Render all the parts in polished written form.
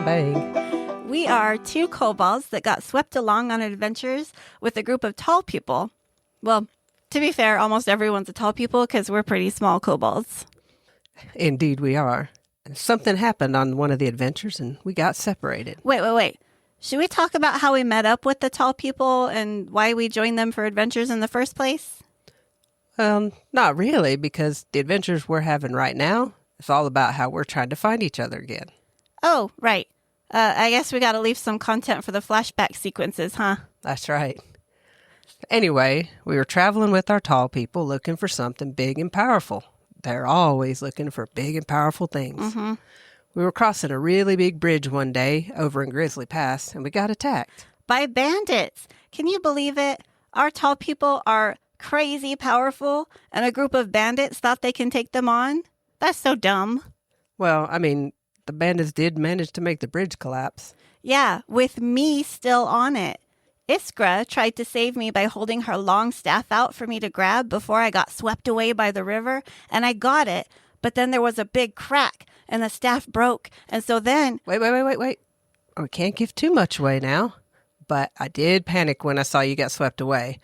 I'm Bang. We are two kobolds that got swept along on adventures with a group of tall people. Well, to be fair, almost everyone's a tall people because we're pretty small kobolds. Indeed we are. Something happened on one of the adventures and we got separated. Wait. Should we talk about how we met up with the tall people and why we joined them for adventures in the first place? Not really, because the adventures we're having right now, it's all about how we're trying to find each other again. Oh, right. I guess we got to leave some content for the flashback sequences, huh? That's right. Anyway, we were traveling with our tall people looking for something big and powerful. They're always looking for big and powerful things. Mm-hmm. We were crossing a really big bridge one day over in Grizzly Pass, and we got attacked. By bandits. Can you believe it? Our tall people are crazy powerful, and a group of bandits thought they can take them on? That's so dumb. Well, I mean, the bandits did manage to make the bridge collapse. Yeah, with me still on it. Iskra tried to save me by holding her long staff out for me to grab before I got swept away by the river, and I got it, but then there was a big crack, and the staff broke, and so then... Wait. We can't give too much away now. But I did panic when I saw you got swept away.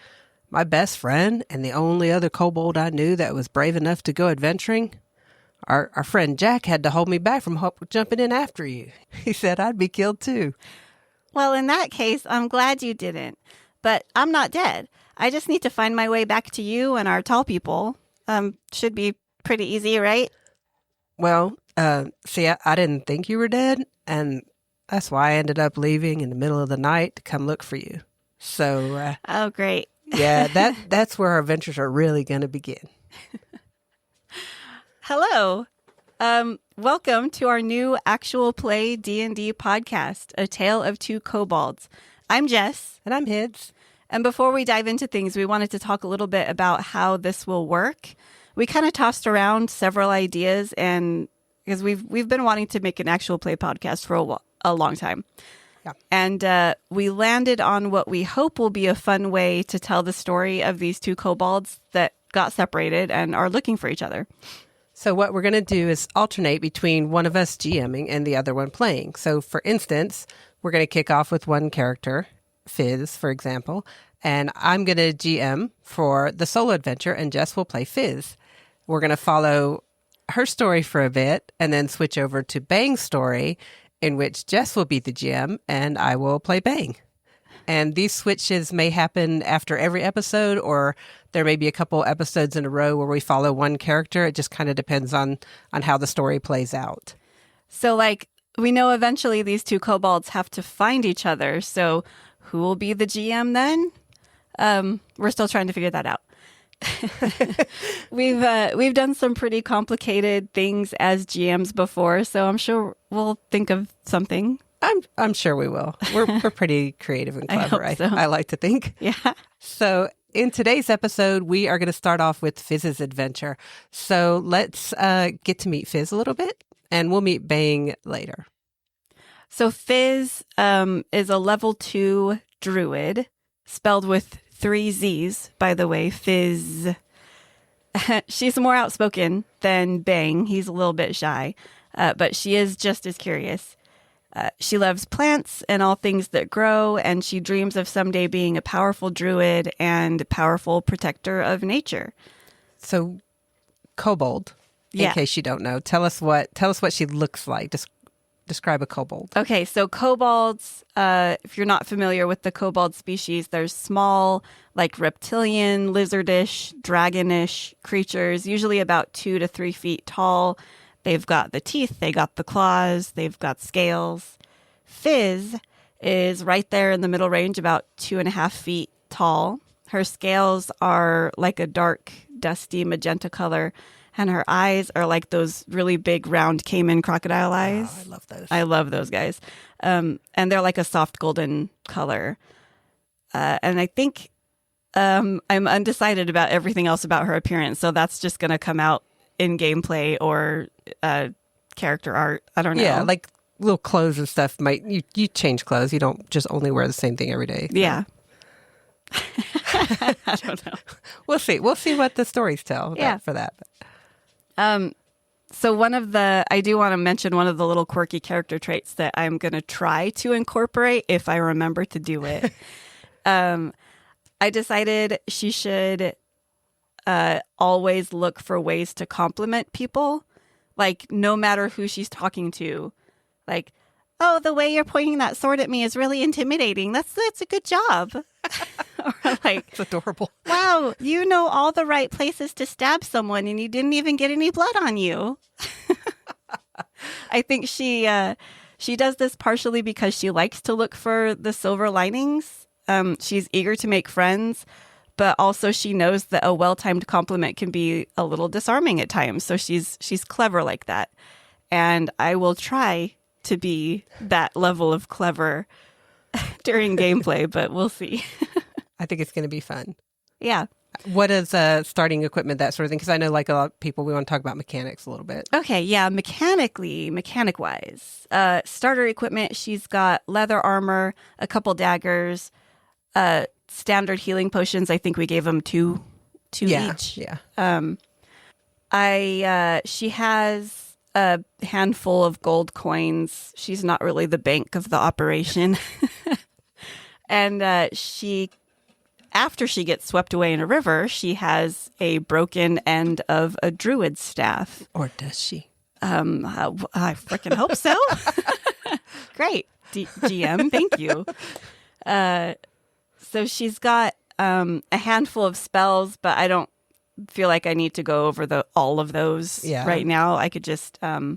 My best friend and the only other kobold I knew that was brave enough to go adventuring, our friend Jack had to hold me back from jumping in after you. He said I'd be killed too. Well, in that case, I'm glad you didn't. But I'm not dead. I just need to find my way back to you and our tall people. Should be pretty easy, right? Well, see, I didn't think you were dead, and that's why I ended up leaving in the middle of the night to come look for you. So, oh, great. Yeah, that's where our adventures are really going to begin. Hello. Welcome to our new actual play D&D podcast, A Tale of Two Kobolds. I'm Jess. And I'm Fizzz. And before we dive into things, we wanted to talk a little bit about how this will work. We kind of tossed around several ideas, and because we've been wanting to make an actual play podcast for a long time. Yeah. And we landed on what we hope will be a fun way to tell the story of these two kobolds that got separated and are looking for each other. So what we're going to do is alternate between one of us GMing and the other one playing. So for instance, we're going to kick off with one character, Fizzz, for example, and I'm going to GM for the solo adventure, and Jess will play Fizzz. We're going to follow her story for a bit and then switch over to Bang's story, in which Jess will be the GM and I will play Bang. And these switches may happen after every episode, or there may be a couple episodes in a row where we follow one character. It just kind of depends on how the story plays out. So, we know eventually these two kobolds have to find each other. So who will be the GM then? We're still trying to figure that out. We've done some pretty complicated things as GMs before, so I'm sure we'll think of something. I'm sure we will. We're pretty creative and clever. I hope so. I like to think. Yeah. So in today's episode, we are going to start off with Fizz's adventure. So let's get to meet Fizz a little bit, and we'll meet Bang later. So Fizz is a level 2 druid, spelled with 3 Z's, by the way, Fizz. She's more outspoken than Bang. He's a little bit shy, but she is just as curious. She loves plants and all things that grow, and she dreams of someday being a powerful druid and powerful protector of nature. So, kobold, in case you don't know, tell us what she looks like. Describe a kobold. Okay, so kobolds, if you're not familiar with the kobold species, there's small, reptilian, lizardish, dragonish creatures, usually about 2 to 3 feet tall. They've got the teeth, they got the claws, they've got scales. Fizz is right there in the middle range, about 2.5 feet tall. Her scales are like a dark, dusty magenta color, and her eyes are like those really big, round caiman crocodile eyes. Oh, I love those. I love those guys. And they're like a soft golden color. And I think I'm undecided about everything else about her appearance, so that's just going to come out in gameplay or character art. I don't know. Yeah, like little clothes and stuff. You change clothes. You don't just only wear the same thing every day. Yeah. I don't know. We'll see. We'll see what the stories tell for that. So I do want to mention one of the little quirky character traits that I'm going to try to incorporate if I remember to do it. I decided she should always look for ways to compliment people, like no matter who she's talking to. Like, oh, the way you're pointing that sword at me is really intimidating. That's a good job. Or like, It's adorable. wow, you know all the right places to stab someone and you didn't even get any blood on you. I think she does this partially because she likes to look for the silver linings. She's eager to make friends, but also she knows that a well-timed compliment can be a little disarming at times. So she's clever like that. And I will try to be that level of clever during gameplay, but we'll see. I think it's going to be fun. Yeah. What is starting equipment, that sort of thing? Because I know like a lot of people, we want to talk about mechanics a little bit. Okay, yeah, mechanic-wise. Starter equipment, she's got leather armor, a couple daggers, standard healing potions. I think we gave them two each. Yeah. She has a handful of gold coins. She's not really the bank of the operation. And after she gets swept away in a river, she has a broken end of a druid staff. Or does she? I freaking hope so. Great, GM. Thank you. So she's got a handful of spells, but I don't feel like I need to go over all of those right now. I could just we'll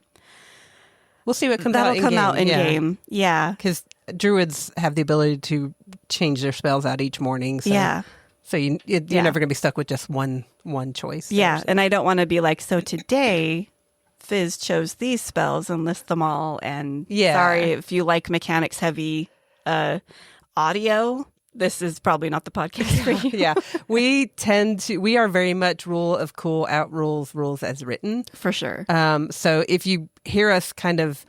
see what comes that'll out in come game. out in game. Yeah, because druids have the ability to change their spells out each morning. So, so you're never going to be stuck with just one choice. Yeah, and I don't want to be like, so today Fizz chose these spells and list them all. And sorry if you like mechanics heavy audio. This is probably not the podcast for you. Yeah. We are very much rule of cool, out rules as written. For sure. So if you hear us kind of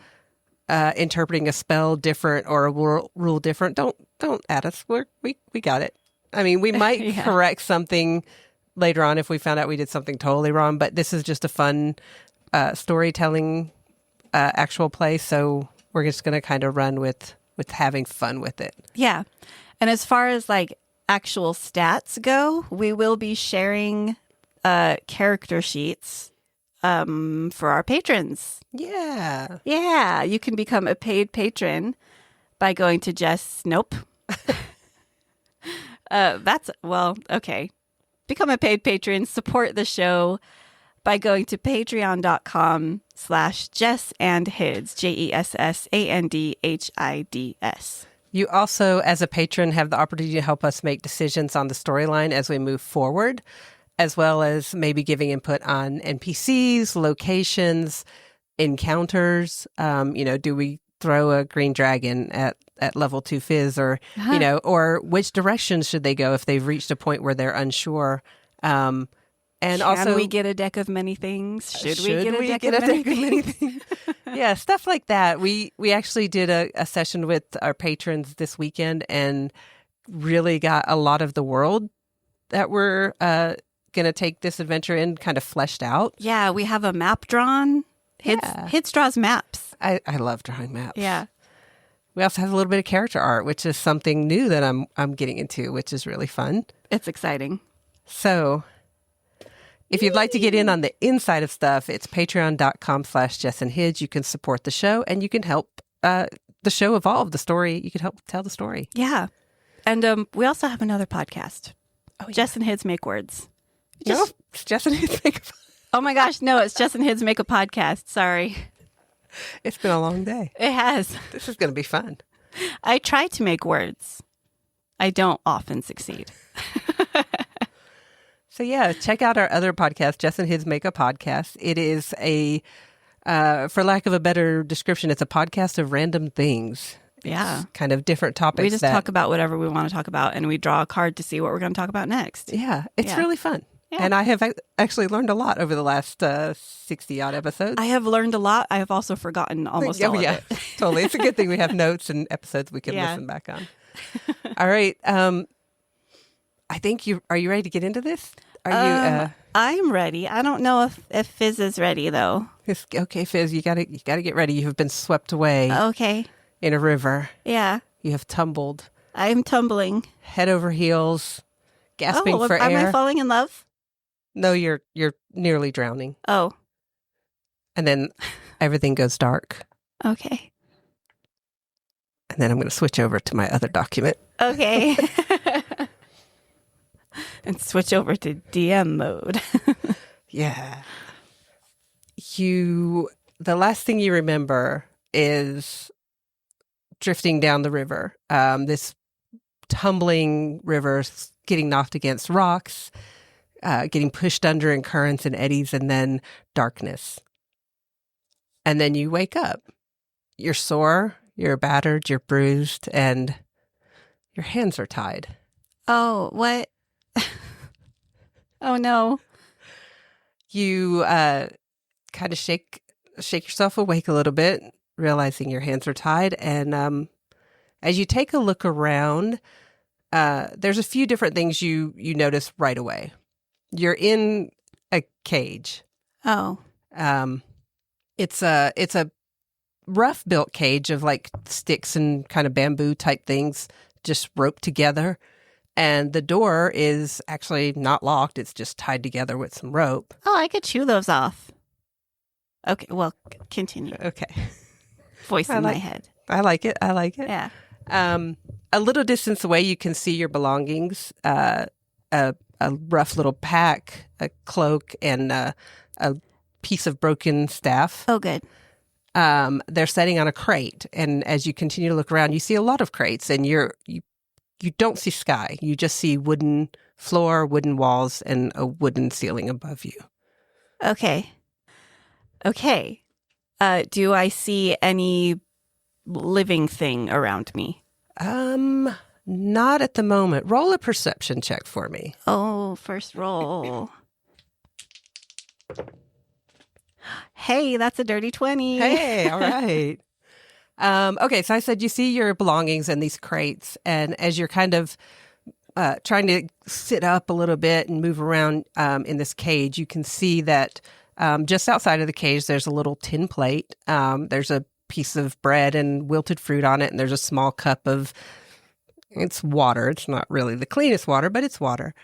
interpreting a spell different or a rule different, don't add us. We got it. I mean, we might correct something later on if we found out we did something totally wrong, but this is just a fun storytelling actual play. So we're just going to kind of run with having fun with it. Yeah. And as far as like actual stats go, we will be sharing character sheets for our patrons. Yeah. Yeah. You can become a paid patron by going to Nope. Okay. Become a paid patron, support the show by going to patreon.com/jessandhids, JESSANDHIDS. You also, as a patron, have the opportunity to help us make decisions on the storyline as we move forward, as well as maybe giving input on NPCs, locations, encounters. Do we throw a green dragon at level 2 Fizz, or or which direction should they go if they've reached a point where they're unsure? And Can we get a deck of many things? Should we get a deck of many things? Yeah, stuff like that. We actually did a session with our patrons this weekend and really got a lot of the world that we're going to take this adventure in kind of fleshed out. Yeah, we have a map drawn. Hids draws maps. I love drawing maps. Yeah. We also have a little bit of character art, which is something new that I'm getting into, which is really fun. It's exciting. So if you'd like to get in on the inside of stuff, it's patreon.com/jessandhids. You can support the show and you can help the show evolve, the story. You can help tell the story. Yeah. And we also have another podcast. Oh, yeah. Jess and Hids Make Words. No, it's Jess and Hids Make a Oh my gosh, no, it's Jess and Hids Make a Podcast. Sorry. It's been a long day. It has. This is going to be fun. I try to make words. I don't often succeed. So yeah, check out our other podcast, Jess and Hids Make a Podcast. It is for lack of a better description, it's a podcast of random things. Yeah. It's kind of different topics. We just talk about whatever we want to talk about, and we draw a card to see what we're going to talk about next. Yeah, it's really fun. Yeah. And I have actually learned a lot over the last 60-odd episodes. I have learned a lot. I have also forgotten almost all of it. Totally. It's a good thing we have notes and episodes we can listen back on. All right. I think are you ready to get into this? Are you? I'm ready. I don't know if Fizz is ready, though. Okay, Fizz, you gotta get ready. You have been swept away Okay. in a river. Yeah. You have tumbled I'm tumbling. head over heels, gasping for am air. I falling in love? No, you're nearly drowning. Oh, And then everything goes dark. okay. And then I'm going to switch over to my other document. Okay. And switch over to DM mode. Yeah. The last thing you remember is drifting down the river. This tumbling river, getting knocked against rocks, getting pushed under in currents and eddies, and then darkness. And then you wake up. You're sore, you're battered, you're bruised, and your hands are tied. Oh, what? Oh, no. You kind of shake yourself awake a little bit, realizing your hands are tied. And as you take a look around, there's a few different things you notice right away. You're in a cage. Oh. It's a rough built cage of like sticks and kind of bamboo type things, just roped together. And the door is actually not locked. It's just tied together with some rope. Oh, I could chew those off. Okay, well, continue. Okay. Voice in my head. I like it. Yeah. A little distance away, you can see your belongings, a rough little pack, a cloak, and a piece of broken staff. Oh, good. They're sitting on a crate. And as you continue to look around, you see a lot of crates, and you don't see sky. You just see wooden floor, wooden walls, and a wooden ceiling above you. Okay. Do I see any living thing around me? Not at the moment. Roll a perception check for me. Oh, first roll. Hey, that's a dirty 20. Hey, all right. Okay, so I said you see your belongings in these crates, and as you're kind of trying to sit up a little bit and move around in this cage, you can see that just outside of the cage, there's a little tin plate. There's a piece of bread and wilted fruit on it, and there's a small cup of, it's water. It's not really the cleanest water, but it's water.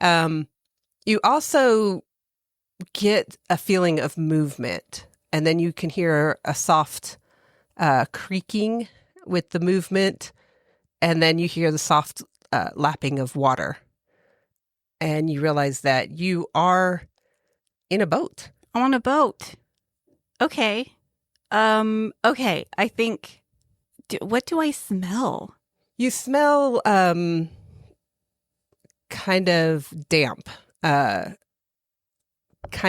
You also get a feeling of movement, and then you can hear a soft creaking with the movement, and then you hear the soft lapping of water, and you realize that you are in a boat. I'm on a boat. Okay. Okay. I think, what do I smell? You smell kind of damp, kind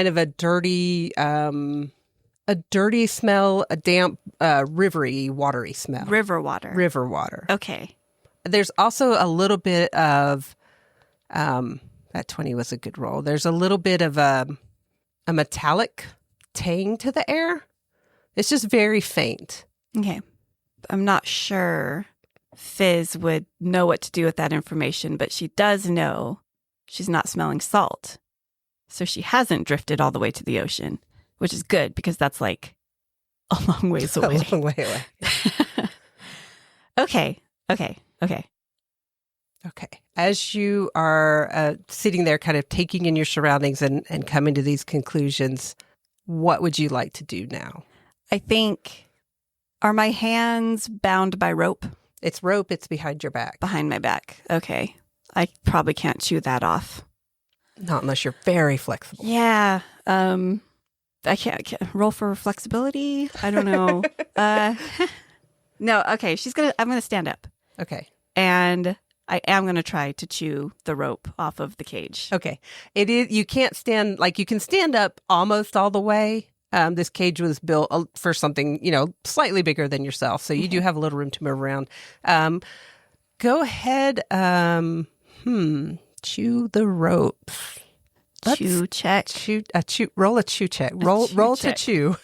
of a dirty smell, a damp, rivery, watery smell. River water. Okay. There's also a little bit of, that 20 was a good roll. There's a little bit of a metallic tang to the air. It's just very faint. Okay. I'm not sure Fizz would know what to do with that information, but she does know she's not smelling salt. So she hasn't drifted all the way to the ocean, which is good because that's like a long ways away. A long way away. Okay. As you are sitting there kind of taking in your surroundings and coming to these conclusions, what would you like to do now? I think, are my hands bound by rope? It's rope. It's behind your back. Behind my back. Okay. I probably can't chew that off. Not unless you're very flexible. Yeah. I can't roll for flexibility. I don't know. No. Okay. I'm going to stand up. Okay. And I am going to try to chew the rope off of the cage. Okay. You can't stand, like you can stand up almost all the way. This cage was built for something, slightly bigger than yourself. So you do have a little room to move around. Go ahead. Chew the rope. Chew check. Roll a chew check. Roll check. to chew.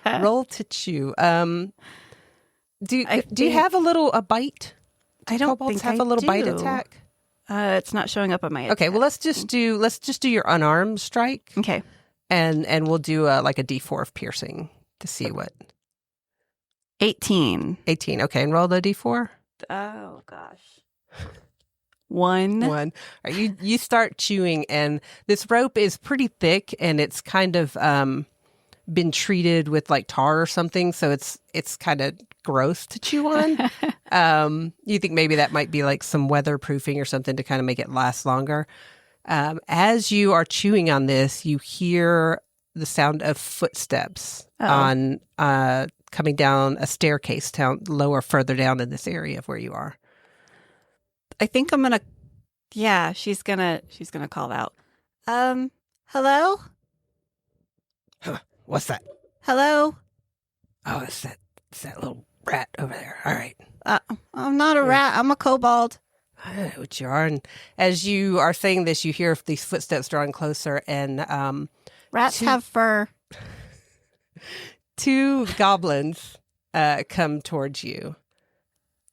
Roll to chew. Do you have a bite? I don't Kobolds think have I a little do. bite attack. It's not showing up on my attack. Okay, well let's just do your unarmed strike. Okay. And we'll do like a D4 of piercing to see what. 18. 18. Okay, and roll the D4. Oh, gosh. 1. 1. All right, you start chewing, and this rope is pretty thick, and it's kind of been treated with like tar or something, so it's kind of gross to chew on. You think maybe that might be like some weatherproofing or something to kind of make it last longer. As you are chewing on this, you hear the sound of footsteps on coming down a staircase lower further down in this area of where you are. I think I'm gonna. Yeah, she's gonna call out. Hello? Huh, what's that? Hello? Oh, it's that little rat over there. All right. I'm not a rat. I'm a kobold. I know what you are. And as you are saying this, you hear these footsteps drawing closer, and Rats have fur. 2 goblins come towards you,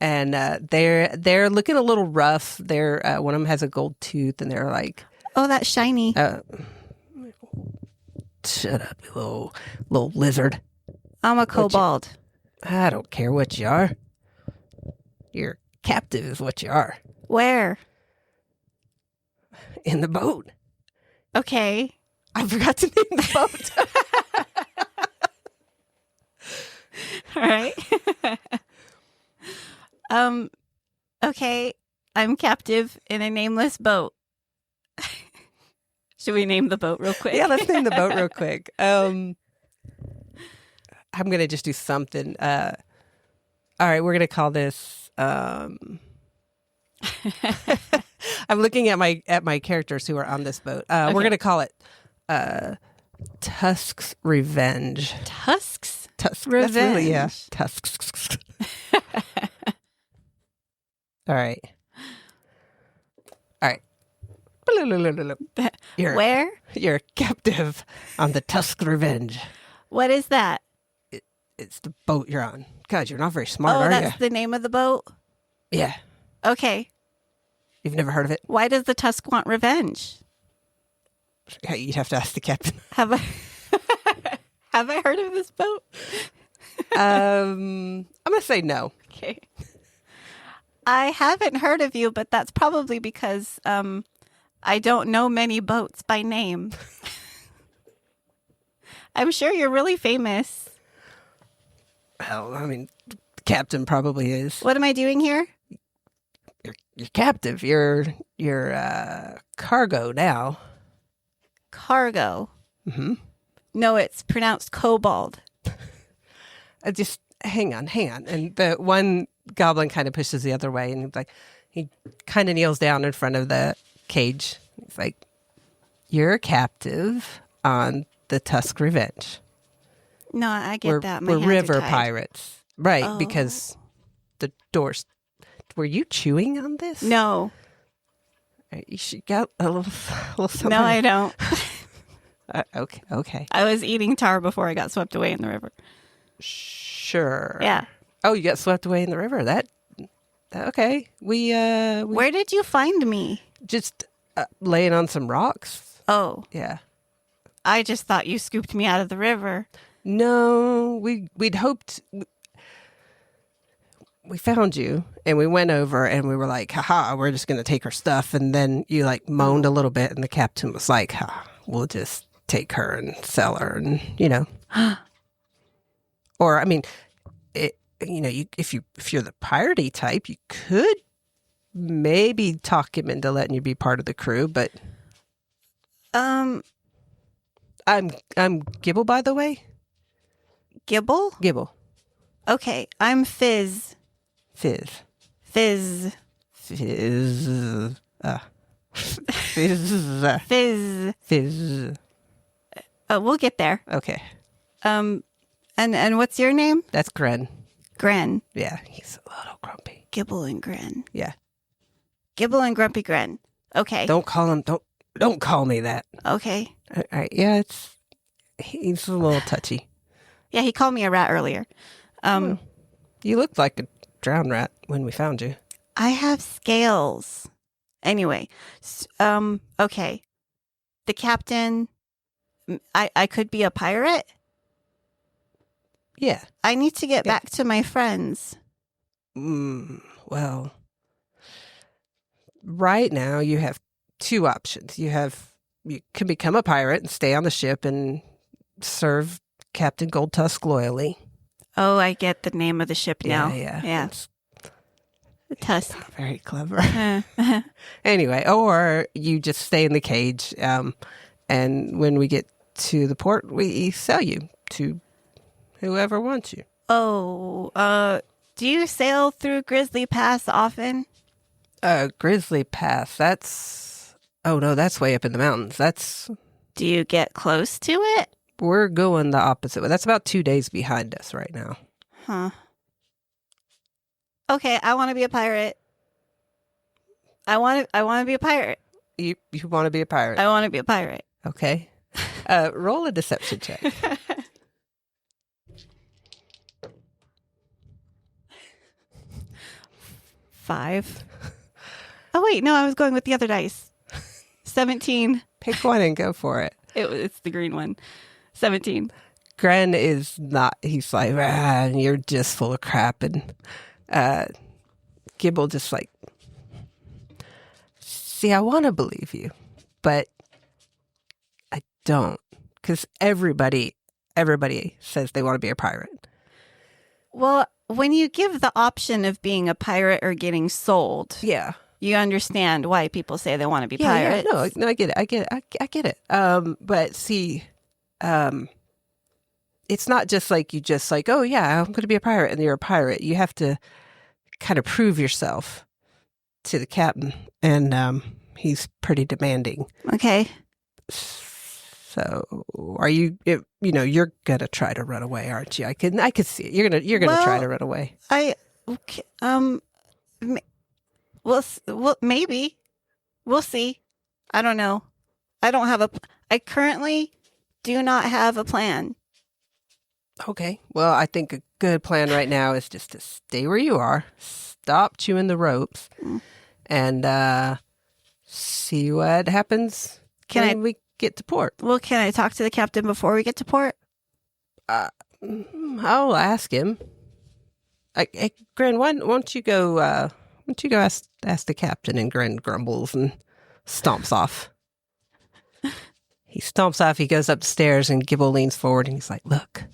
and they're looking a little rough. They're one of them has a gold tooth, and they're like, "Oh, that's shiny." Shut up, you little lizard. I'm a kobold. I don't care what you are. You're captive, is what you are. Where? In the boat. Okay. I forgot to name the boat. All right. Okay. I'm captive in a nameless boat. Should we name the boat real quick? Yeah, let's name the boat real quick. I'm going to just do something. All right, we're going to call this... I'm looking at my characters who are on this boat. Okay. We're going to call it Tusk's Revenge. Tusks? Tusk Revenge. That's really, yeah. Tusks. All right. Where? You're captive on the Tusk Revenge. What is that? It's the boat you're on. God, you're not very smart, Oh, are you? that's the name of the boat? Yeah. Okay. You've never heard of it? Why does the Tusk want revenge? Yeah, you'd have to ask the captain. Have I have I heard of this boat? I'm going to say no. Okay. I haven't heard of you, but that's probably because I don't know many boats by name. I'm sure you're really famous. Well, I mean, the captain probably is. What am I doing here? You're captive. You're cargo now. Cargo. Mm-hmm. No, it's pronounced kobold. Just hang on. And the one goblin kind of pushes the other way, and he kind of kneels down in front of the cage. He's like, "You're a captive on the Tusk Revenge." No, I get that. My we're hands are river tied. pirates, right? Oh. Because the doors. Were you chewing on this? No. You should get a little something. No, I don't. Okay. I was eating tar before I got swept away in the river. Sure. Yeah. Oh, you got swept away in the river. Okay. We Where did you find me? just laying on some rocks. Oh, Yeah. I just thought you scooped me out of the river. No, we'd hoped. We found you, and we went over, and we were like, "Haha, we're just going to take her stuff." And then you like moaned a little bit, and the captain was like, "Ha, we'll just take her and sell her," and or I mean, if you're the piratey type, you could maybe talk him into letting you be part of the crew, but I'm Gibble, by the way. Gibble? Gibble. Okay, I'm Fizzz. Fizz. Fizz. Fizz. Fizz. Fizz. Fizz. We'll get there. Okay. And what's your name? That's Gren. Gren. Yeah, he's a little grumpy. Gibble and Gren. Yeah. Gibble and Grumpy Gren. Okay. Don't call me that. Okay. All right. Yeah, he's a little touchy. Yeah, he called me a rat earlier. You looked like a drowned rat when we found you. I have scales. Anyway, okay. The captain I could be a pirate? Yeah. I need to get back to my friends. Well, right now you have two options. You can become a pirate and stay on the ship and serve Captain Goldtusk loyally. Oh, I get the name of the ship now. Yeah. The Tusk. Very clever. Anyway, or you just stay in the cage, and when we get to the port, we sell you to whoever wants you. Oh, do you sail through Grizzly Pass often? Grizzly Pass, that's way up in the mountains. Do you get close to it? We're going the opposite way. That's about 2 days behind us right now. Huh. Okay, I want to be a pirate. I want to be a pirate. You want to be a pirate? I want to be a pirate. Okay. Roll a deception check. 5. Oh wait, no, I was going with the other dice. 17. Pick one and go for it. It's the green one. 17. Gren is not. He's like, you're just full of crap, and Gibble just like, see, I want to believe you, but I don't, because everybody says they want to be a pirate. Well, when you give the option of being a pirate or getting sold, Yeah, you understand why people say they want to be pirates. Yeah, no, I get it. I get it. But see, it's not just like you just like, oh yeah, I'm going to be a pirate, and you're a pirate. You have to kind of prove yourself to the captain, and he's pretty demanding. Okay. So, are you? You're gonna try to run away, aren't you? I could see it. You're gonna try to run away. Well, maybe. We'll see. I don't know. I currently do not have a plan. Okay. Well, I think a good plan right now is just to stay where you are, stop chewing the ropes, and see what happens when we get to port. Well, can I talk to the captain before we get to port? I'll ask him. Gren, why don't you go? Why don't you go ask the captain? And Gren grumbles and stomps off. He stomps off. He goes upstairs, and Gibble leans forward, and he's like, "Look,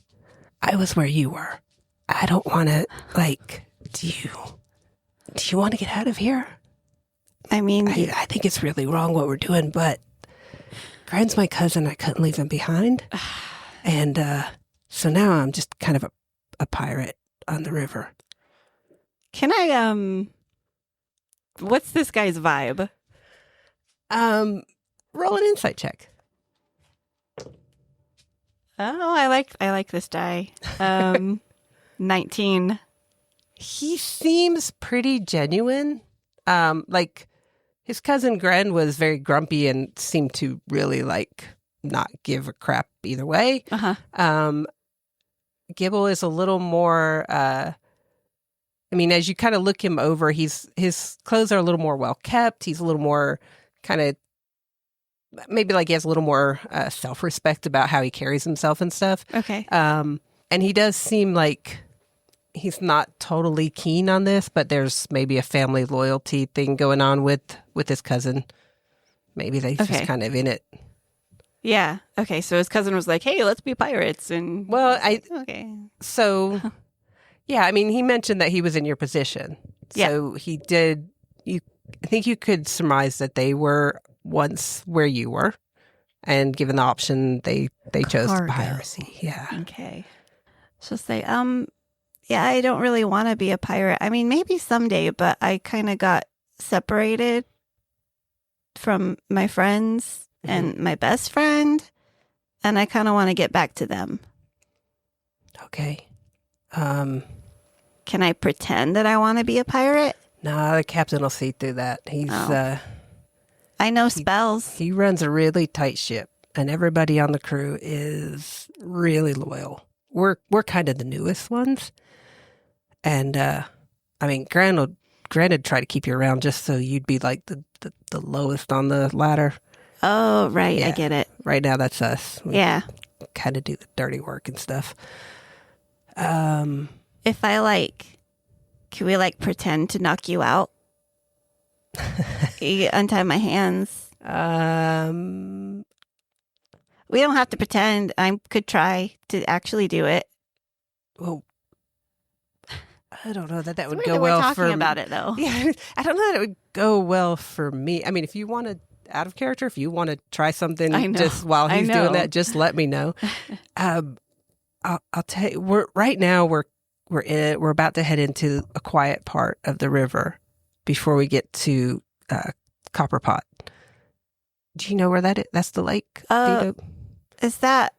I was where you were. I don't want to, do you want to get out of here? I mean, I think it's really wrong what we're doing, but Gren's my cousin. I couldn't leave him behind. And so now I'm just kind of a pirate on the river. Can I, what's this guy's vibe? Roll an insight check. Oh, I like this die. 19. He seems pretty genuine. His cousin Gren was very grumpy and seemed to really not give a crap either way. Gibble is a little more, as you kind of look him over, his clothes are a little more well kept. He's a little more kind of, maybe he has a little more self-respect about how he carries himself and stuff. Okay. And he does seem like he's not totally keen on this, but there's maybe a family loyalty thing going on with his cousin. Maybe they just kind of in it. Yeah. Okay. So his cousin was like, "Hey, let's be pirates." And okay. So, yeah. He mentioned that he was in your position. So he did. I think you could surmise that they were once where you were, and given the option, they chose piracy. Yeah. Okay. So say, yeah, I don't really want to be a pirate. Maybe someday, but I kind of got separated from my friends and my best friend, and I kind of want to get back to them. Okay. Can I pretend that I want to be a pirate? No, the captain will see through that. I know spells. He runs a really tight ship, and everybody on the crew is really loyal. We're kind of the newest ones. And, Gran would try to keep you around just so you'd be the lowest on the ladder. Oh, right. I Yeah. get it. Right now, that's us. We Yeah. kind of do the dirty work and stuff. If I can we pretend to knock you out? You untie my hands. We don't have to pretend. I could try to actually do it. Well, I don't know that It's would weird go that well we're talking for about it though. Yeah, I don't know that it would go well for me. I mean, if you want to out of character, if you want to try something I know. just while I he's doing know. that, just let me know. I'll tell you. We're about to head into a quiet part of the river before we get to Copperpot. Do you know where that is? That's the lake. Dido? Is that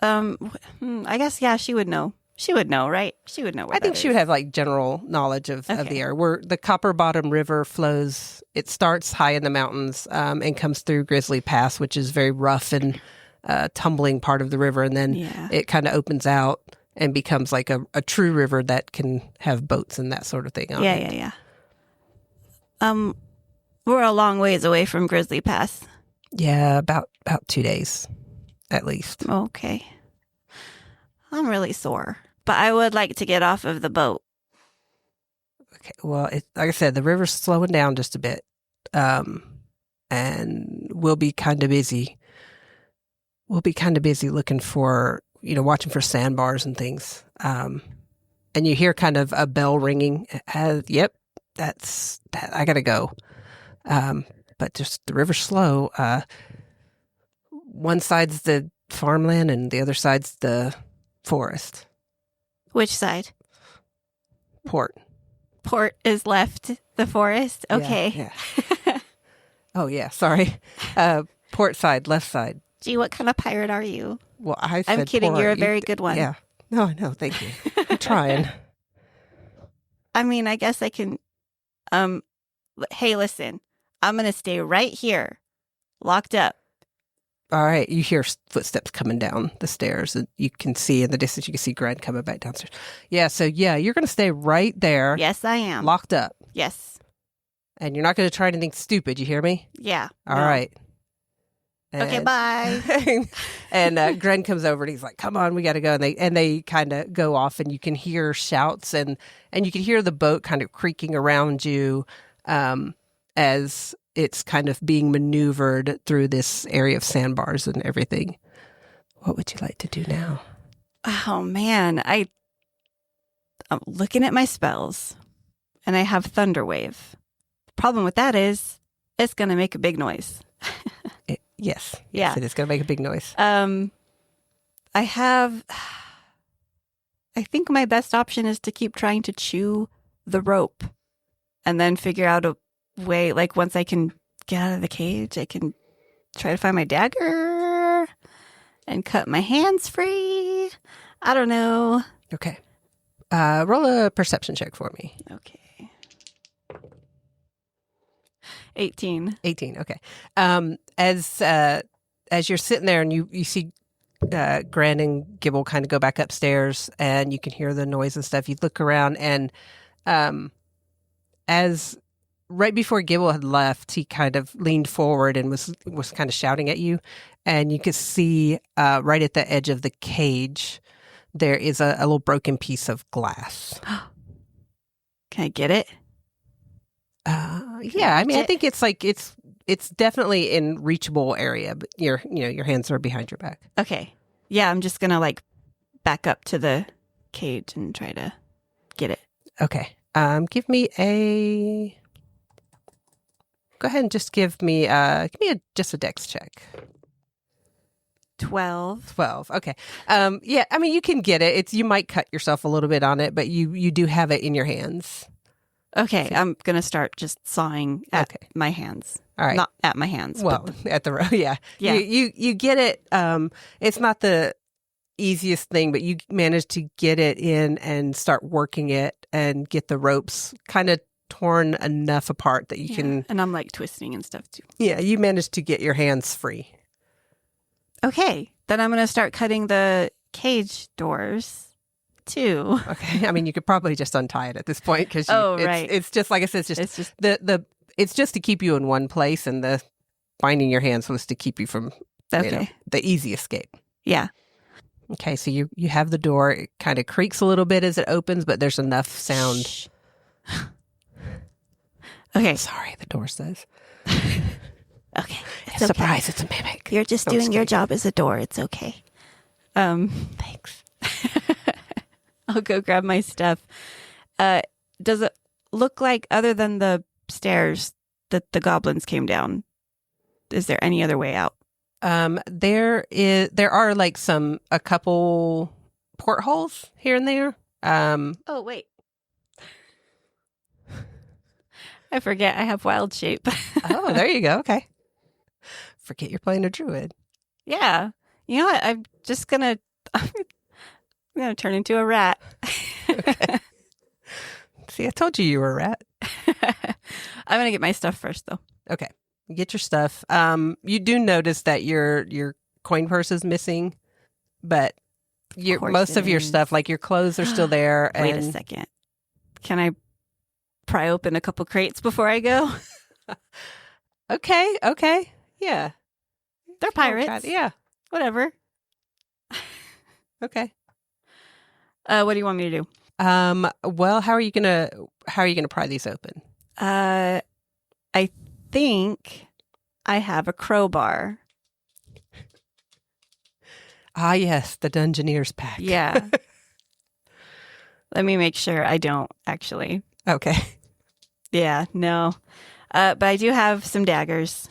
I guess she would know. She would know, right? She would know where I think she would have general knowledge of the area. Where the Copper Bottom River flows, it starts high in the mountains and comes through Grizzly Pass, which is very rough and tumbling part of the river, and then it kind of opens out and becomes like a true river that can have boats and that sort of thing on it. Yeah. We're a long ways away from Grizzly Pass. Yeah, about 2 days at least. Okay. I'm really sore, but I would like to get off of the boat. Okay. Well, like I said, the river's slowing down just a bit, and we'll be kind of busy. We'll be kind of busy looking for, watching for sandbars and things. And you hear kind of a bell ringing. Yep, that's that. I gotta go. But just the river's slow. One side's the farmland and the other side's the forest. Which side? Port. Port is left the forest. Okay. Yeah. Oh yeah. Sorry. Port side, left side. Gee, what kind of pirate are you? Well, I'm kidding. port. You're a very good one. Yeah. No, thank you. I'm trying. I mean, I guess I can. Hey, listen. I'm gonna stay right here, locked up. All right. You hear footsteps coming down the stairs, and you can see in the distance. You can see Gren coming back downstairs. Yeah. So you're gonna stay right there. Yes, I am. Locked up. Yes. And you're not gonna try anything stupid. You hear me? Yeah. All right. Okay, bye. And Gren comes over and he's like, "Come on, we got to go." And they kind of go off, and you can hear shouts and you can hear the boat kind of creaking around you as it's kind of being maneuvered through this area of sandbars and everything. What would you like to do now? Oh man, I'm looking at my spells, and I have Thunderwave. The problem with that is it's going to make a big noise. Yes, Yeah. it is going to make a big noise. I think my best option is to keep trying to chew the rope and then figure out a way, once I can get out of the cage, I can try to find my dagger and cut my hands free. I don't know. Okay. Roll a perception check for me. Okay. 18. 18. Okay. As you're sitting there and you see Gran and Gibble kind of go back upstairs, and you can hear the noise and stuff. You look around, and as right before Gibble had left, he kind of leaned forward and was kind of shouting at you, and you could see right at the edge of the cage there is a little broken piece of glass. Can I get it? Yeah, I mean, I think it's definitely in reachable area, but your hands are behind your back. Okay. Yeah, I'm just gonna back up to the cage and try to get it. Okay. Give me go ahead and just give me just a dex check. 12. 12. Okay. Yeah, I mean, you can get it. You might cut yourself a little bit on it, but you do have it in your hands. Okay, I'm going to start just sawing at my hands. All right. Not at my hands. Well, at the yeah. Yeah. You get it. It's not the easiest thing, but you manage to get it in and start working it and get the ropes kind of torn enough apart that you can. And I'm twisting and stuff too. Yeah, you managed to get your hands free. Okay, then I'm going to start cutting the cage doors too. Okay, I mean, you could probably just untie it at this point because right. It's just like I said, it's just the it's just to keep you in one place, and the binding your hands was to keep you from the easy escape. Yeah. Okay, so you have the door. It kind of creaks a little bit as it opens, but there's enough sound. Shh. Okay. Sorry, the door says. Okay. It's surprise, it's a mimic. You're just doing your job as a door. It's okay. Thanks. I'll go grab my stuff. Does it look like, other than the stairs, that the goblins came down? Is there any other way out? There are like a couple portholes here and there. Oh, wait. I forget I have wild shape. Oh, there you go. Okay. Forget you're playing a druid. Yeah. You know what? I'm gonna turn into a rat. Okay. See, I told you were a rat. I'm gonna get my stuff first, though. Okay. Get your stuff. You do notice that your coin purse is missing, but most of your stuff, like your clothes, are still there. Wait a second. Can I pry open a couple crates before I go? Okay. Yeah. They're pirates. Yeah. Whatever. Okay. What do you want me to do? Well, how are you gonna pry these open? I think I have a crowbar. Ah, yes, the Dungeoneer's pack. Yeah. Let me make sure I don't actually. Okay. Yeah, no. But I do have some daggers.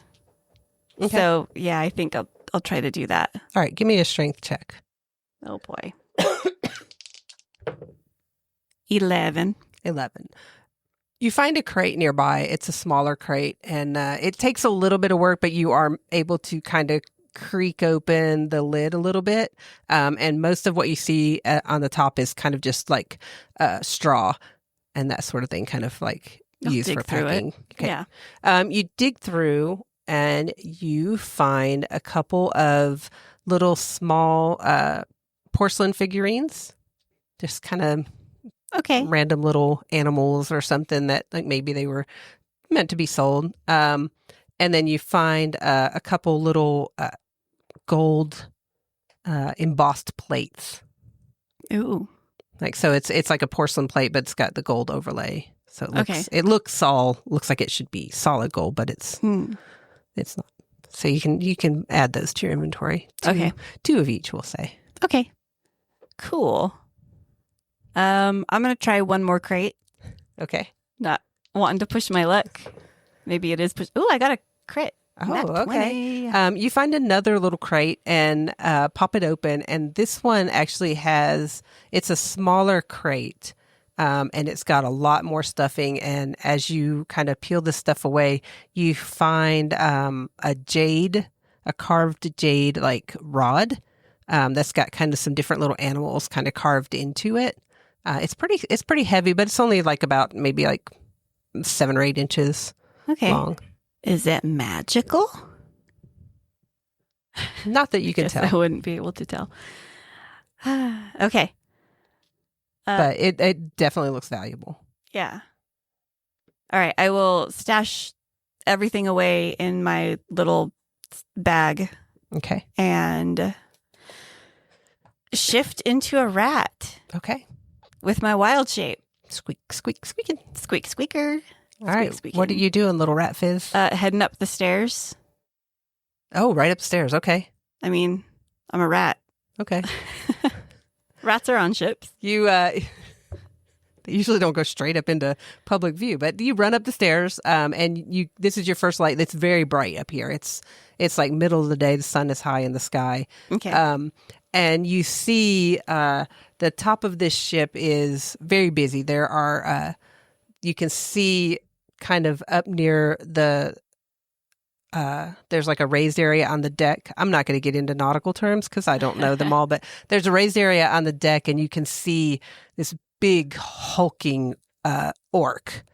Okay. So, yeah, I think I'll try to do that. All right, give me a strength check. Oh, boy. 11. You find a crate nearby. It's a smaller crate, and it takes a little bit of work, but you are able to kind of creak open the lid a little bit. And most of what you see on the top is kind of just like straw and that sort of thing, kind of like used for packing. Okay. Yeah. You dig through and you find a couple of little small porcelain figurines, just kind of random little animals or something that like maybe they were meant to be sold. And then you find a couple little gold embossed plates. Ooh. Like, so it's like a porcelain plate, but it's got the gold overlay. So it looks like it should be solid gold, but it's not. So you can add those to your inventory. Two of each, we'll say. Okay. Cool. I'm gonna try one more crate. Okay. Not wanting to push my luck. Maybe it is push. Ooh, I got a crit. Oh, okay. You find another little crate and pop it open, and this one actually it's a smaller crate, and it's got a lot more stuffing. And as you kind of peel this stuff away, you find a carved jade like rod that's got kind of some different little animals kind of carved into it. It's pretty heavy, but it's only like about maybe like 7 or 8 inches long. Is it magical? Not that you can tell. I wouldn't be able to tell. Okay. But it definitely looks valuable. Yeah. All right. I will stash everything away in my little bag. Okay. And shift into a rat. Okay. With my wild shape. Squeak, squeak, squeaking. Squeak, squeaker. All right. Squeaking. What are you doing, little rat Fizz? Heading up the stairs. Oh, right upstairs. Okay. I mean, I'm a rat. Okay. Rats are on ships. You they usually don't go straight up into public view, but you run up the stairs, and this is your first light. It's very bright up here. It's like middle of the day. The sun is high in the sky. Okay. And you see the top of this ship is very busy. There are you can see kind of up near there's like a raised area on the deck. I'm not going to get into nautical terms because I don't know them all, but there's a raised area on the deck, and you can see this big hulking orc.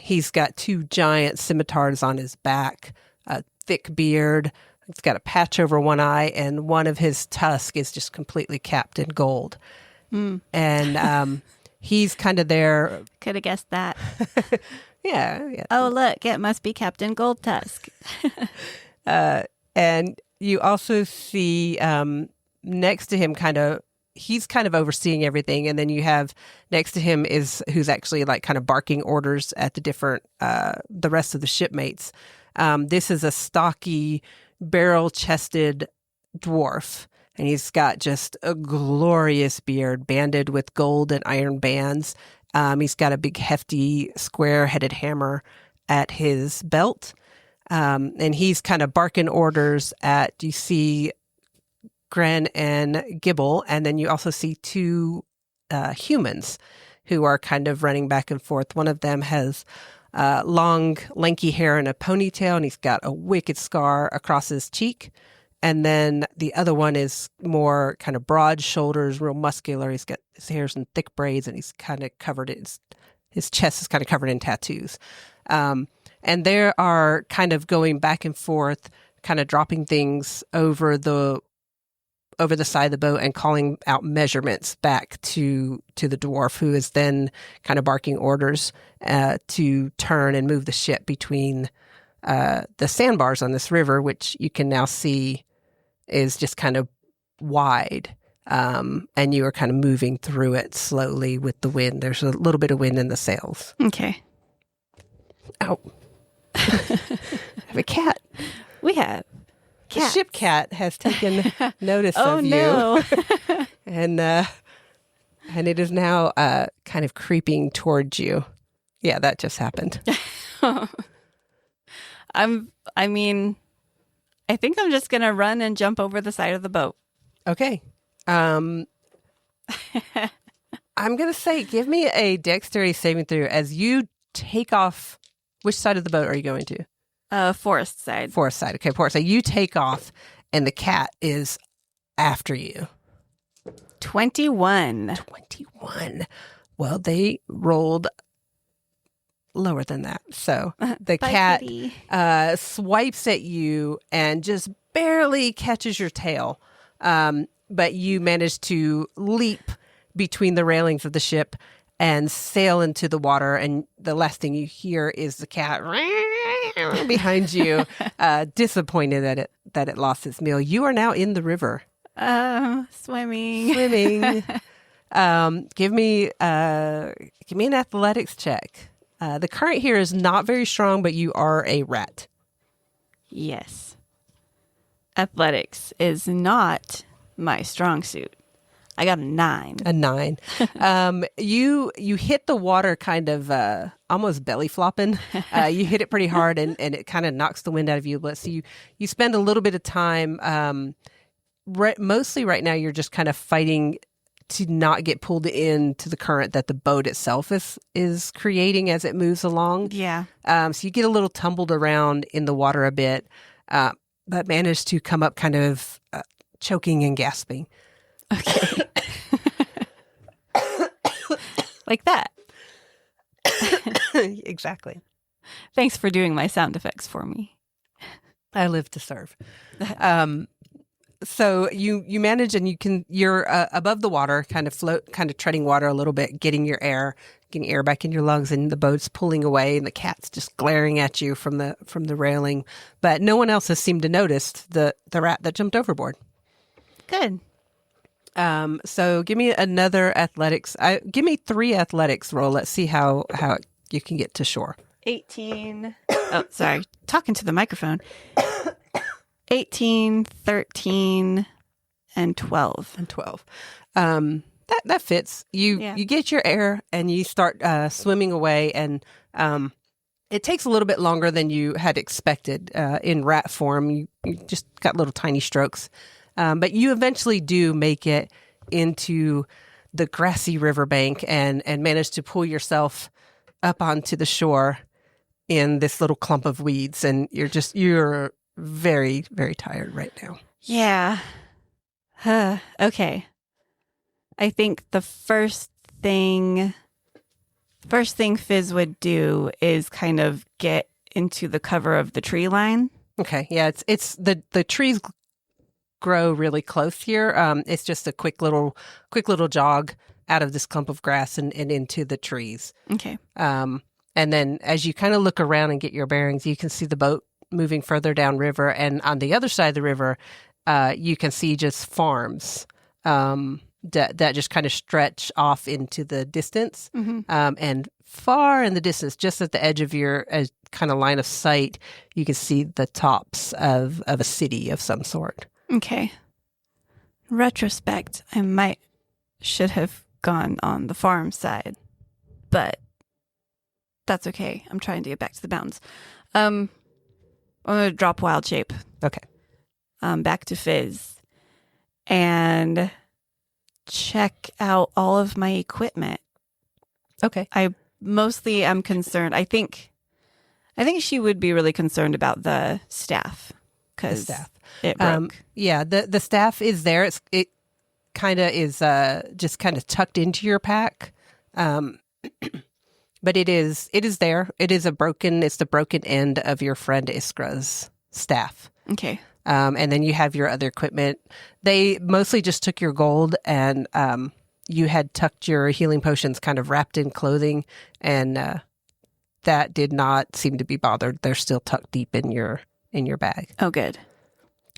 He's got 2 giant scimitars on his back, a thick beard. He's got a patch over one eye, and one of his tusks is just completely capped in gold. And he's kind of there. Could have guessed that. Yeah. Oh, look, it must be Captain Gold Tusk. And you also see next to him he's kind of overseeing everything. And then you have next to him who's actually like kind of barking orders at the rest of the shipmates. This is a stocky, barrel-chested dwarf. And he's got just a glorious beard banded with gold and iron bands. He's got a big, hefty, square-headed hammer at his belt. And he's kind of barking orders you see Gren and Gibble, and then you also see two humans who are kind of running back and forth. One of them has long, lanky hair and a ponytail, and he's got a wicked scar across his cheek. And then the other one is more kind of broad shoulders, real muscular. He's got his hair's in thick braids, and he's kind of his chest is kind of covered in tattoos. And they are kind of going back and forth, kind of dropping things over the side of the boat and calling out measurements back to the dwarf, who is then kind of barking orders to turn and move the ship between the sandbars on this river, which you can now see is just kind of wide. And you are kind of moving through it slowly with the wind. There's a little bit of wind in the sails. Okay. Ow. I have a cat. We have cats. The ship cat has taken notice of you. Oh, no. And it is now kind of creeping towards you. Yeah, that just happened. I think I'm just going to run and jump over the side of the boat. Okay. I'm going to say, give me a dexterity saving throw as you take off. Which side of the boat are you going to? Forest side. Forest side. Okay, forest side. You take off, and the cat is after you. 21. 21. Well, they rolled lower than that. So the cat swipes at you and just barely catches your tail. But you manage to leap between the railings of the ship and sail into the water. And the last thing you hear is the cat behind you, disappointed that it lost its meal. You are now in the river. Swimming. Give me an athletics check. The current here is not very strong, but you are a rat. Yes. Athletics is not my strong suit. I got a 9. A 9. You hit the water kind of almost belly flopping. You hit it pretty hard, and it kind of knocks the wind out of you. But so you spend a little bit of time. Mostly right now, you're just kind of fighting to not get pulled into the current that the boat itself is creating as it moves along. Yeah. So you get a little tumbled around in the water a bit, but manage to come up kind of choking and gasping. Okay. Like that. Exactly. Thanks for doing my sound effects for me. I live to serve. So you manage, and you're above the water, kind of treading water a little bit, getting air back in your lungs, and the boat's pulling away, and the cat's just glaring at you from the railing. But no one else has seemed to notice the rat that jumped overboard. Good. So give me another athletics. Give me 3 athletics roll. Let's see how you can get to shore. 18. Oh, sorry. Talking to the microphone. 18, 13, and 12. And 12. That fits. You get your air and you start swimming away, and it takes a little bit longer than you had expected in rat form. You just got little tiny strokes. But you eventually do make it into the grassy riverbank and manage to pull yourself up onto the shore in this little clump of weeds. And you're very, very tired right now. Yeah. Okay. I think the first thing Fizz would do is kind of get into the cover of the tree line. Okay. Yeah. It's the trees grow really close here. It's just a quick little jog out of this clump of grass and into the trees. Okay. And then as you kind of look around and get your bearings, you can see the boat moving further downriver. And on the other side of the river, you can see just farms that just kind of stretch off into the distance. And far in the distance, just at the edge of your kind of line of sight, you can see the tops of a city of some sort. Okay. Retrospect, should have gone on the farm side, but that's okay. I'm trying to get back to the mountains. I'm going to drop wild shape. Okay. Back to Fizz and check out all of my equipment. Okay. I mostly am concerned. I think she would be really concerned about the staff because it broke. Yeah, the staff is there. It kind of is just kind of tucked into your pack, but it is there. It's the broken end of your friend Iskra's staff. Okay. And then you have your other equipment. They mostly just took your gold, and you had tucked your healing potions kind of wrapped in clothing, and that did not seem to be bothered. They're still tucked deep in your bag. Oh, good.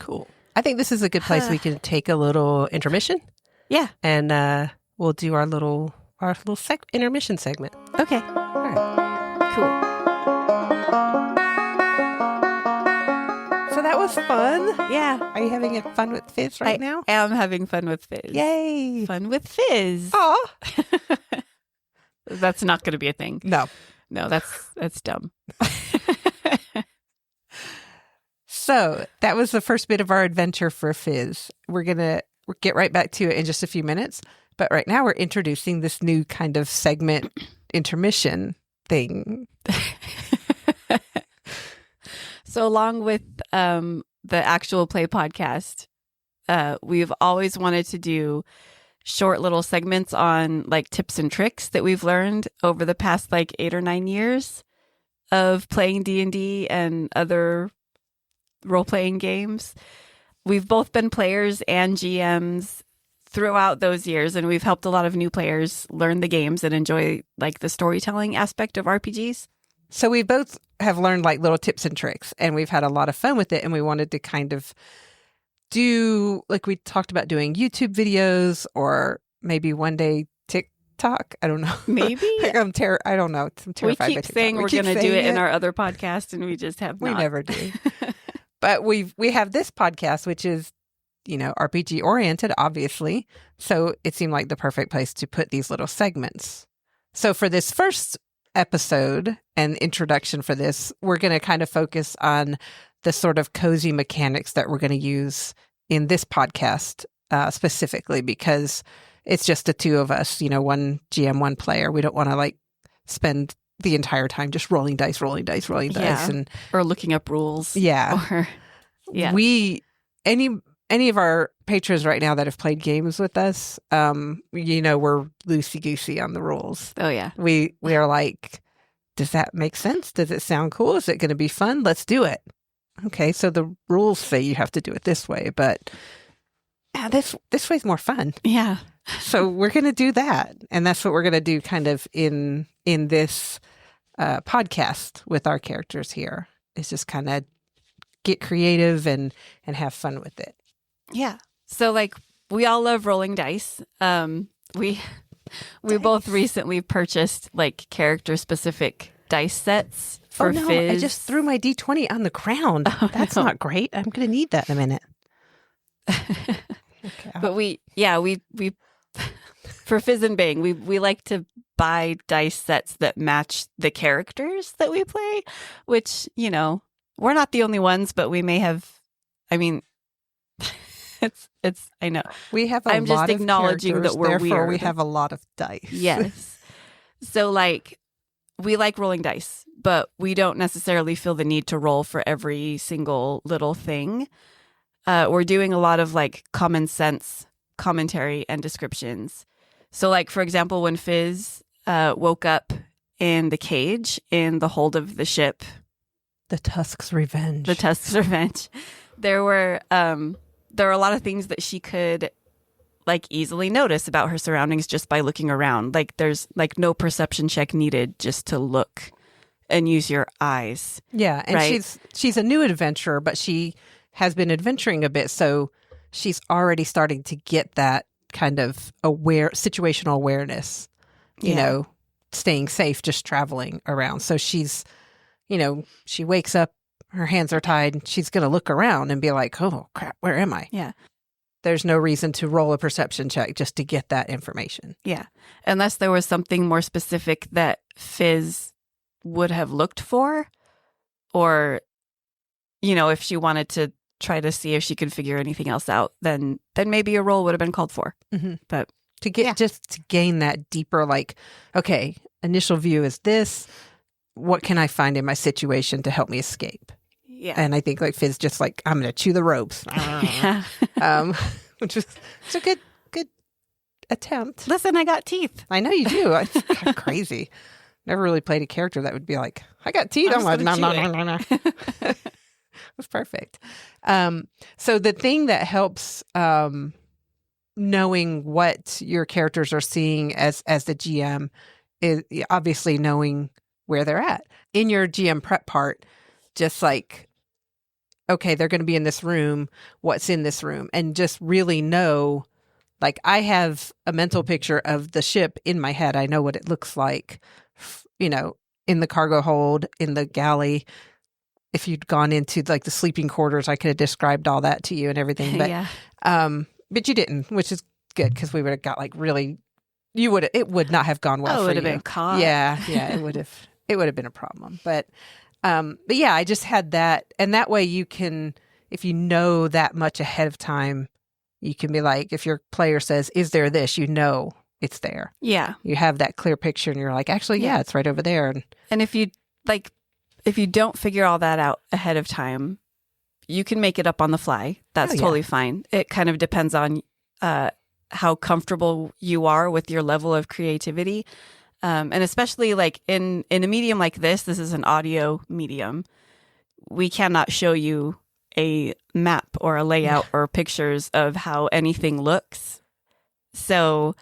Cool. I think this is a good place we can take a little intermission. Yeah. And we'll do our little intermission segment. Okay. All right. Cool. So that was fun. Yeah. Are you having fun with Fizz right now? I am having fun with Fizz. Yay. Fun with Fizz. Aw. That's not going to be a thing. No, that's dumb. So that was the first bit of our adventure for Fizz. We're going to get right back to it in just a few minutes. But right now we're introducing this new kind of segment intermission thing. So along with the actual play podcast, we've always wanted to do short little segments on like tips and tricks that we've learned over the past like 8 or 9 years of playing D&D and other role-playing games. We've both been players and GMs throughout those years, and we've helped a lot of new players learn the games and enjoy like the storytelling aspect of RPGs. So we both have learned like little tips and tricks, and we've had a lot of fun with it, and we wanted to kind of do, like we talked about doing YouTube videos or maybe one day TikTok. I don't know. Maybe. I don't know. I'm terrified We by keep TikTok. saying we're going to do it in our other podcast, and we just have not. We never do. But we have this podcast, which is, RPG oriented, obviously. So it seemed like the perfect place to put these little segments. So for this first episode and introduction for this, we're going to kind of focus on the sort of cozy mechanics that we're going to use in this podcast specifically, because it's just the two of us, one GM, one player. We don't want to like spend the entire time just rolling dice, and or looking up rules. Yeah. Or any of our patrons right now that have played games with us, we're loosey goosey on the rules. Oh yeah. We are like, does that make sense? Does it sound cool? Is it going to be fun? Let's do it. Okay, so the rules say you have to do it this way, but this way's more fun. Yeah. So we're going to do that, and that's what we're going to do kind of in this podcast with our characters here. Is just kind of get creative and have fun with it. Yeah. So like we all love rolling dice. We both recently purchased like character specific dice sets for Fizz. I just threw my D20 on the ground. Oh, That's not great. I'm going to need that in a minute. Okay, but we for Fizz and Bang, we like to buy dice sets that match the characters that we play, which, we're not the only ones, but we may have, it's I know. We have I'm just acknowledging that we're therefore weird. We have a lot of dice. Yes. So like we like rolling dice, but we don't necessarily feel the need to roll for every single little thing. We're doing a lot of like common sense commentary and descriptions. So like, for example, when Fizz woke up in the cage in the hold of the ship, The Tusk's Revenge. There were a lot of things that she could like easily notice about her surroundings just by looking around. Like there's like no perception check needed just to look and use your eyes. Yeah, and right? she's a new adventurer, but she has been adventuring a bit, so she's already starting to get that kind of situational awareness, you know, staying safe, just traveling around. So she's, she wakes up, her hands are tied, she's going to look around and be like, oh, crap, where am I? Yeah. There's no reason to roll a perception check just to get that information. Yeah. Unless there was something more specific that Fizz would have looked for, or, if she wanted to try to see if she could figure anything else out, then maybe a roll would have been called for. Mm-hmm. But to get just to gain that deeper, like, okay, initial view is this. What can I find in my situation to help me escape? Yeah. And I think like Fizz just like, I'm going to chew the ropes. Yeah. Which is a good attempt. Listen, I got teeth. I know you do. It's kind of crazy. Never really played a character that would be like, I got teeth. I'm like, no. It was perfect. So the thing that helps knowing what your characters are seeing as the GM is obviously knowing where they're at. In your GM prep part, just like, okay, they're going to be in this room. What's in this room? And just really know, like, I have a mental picture of the ship in my head. I know what it looks like, in the cargo hold, in the galley. If you'd gone into like the sleeping quarters, I could have described all that to you and everything. But, but you didn't, which is good because we would have got like really, it would not have gone well. Oh, for it would have you. been caught. Yeah, it would have been a problem. But yeah, I just had that, and that way you can, if you know that much ahead of time, you can be like, if your player says, "Is there this?" It's there. Yeah, you have that clear picture, and you're like, actually, yeah, it's right over there. And if you don't figure all that out ahead of time, you can make it up on the fly. That's totally fine. It kind of depends on how comfortable you are with your level of creativity. And especially like in a medium like this is an audio medium. We cannot show you a map or a layout or pictures of how anything looks. So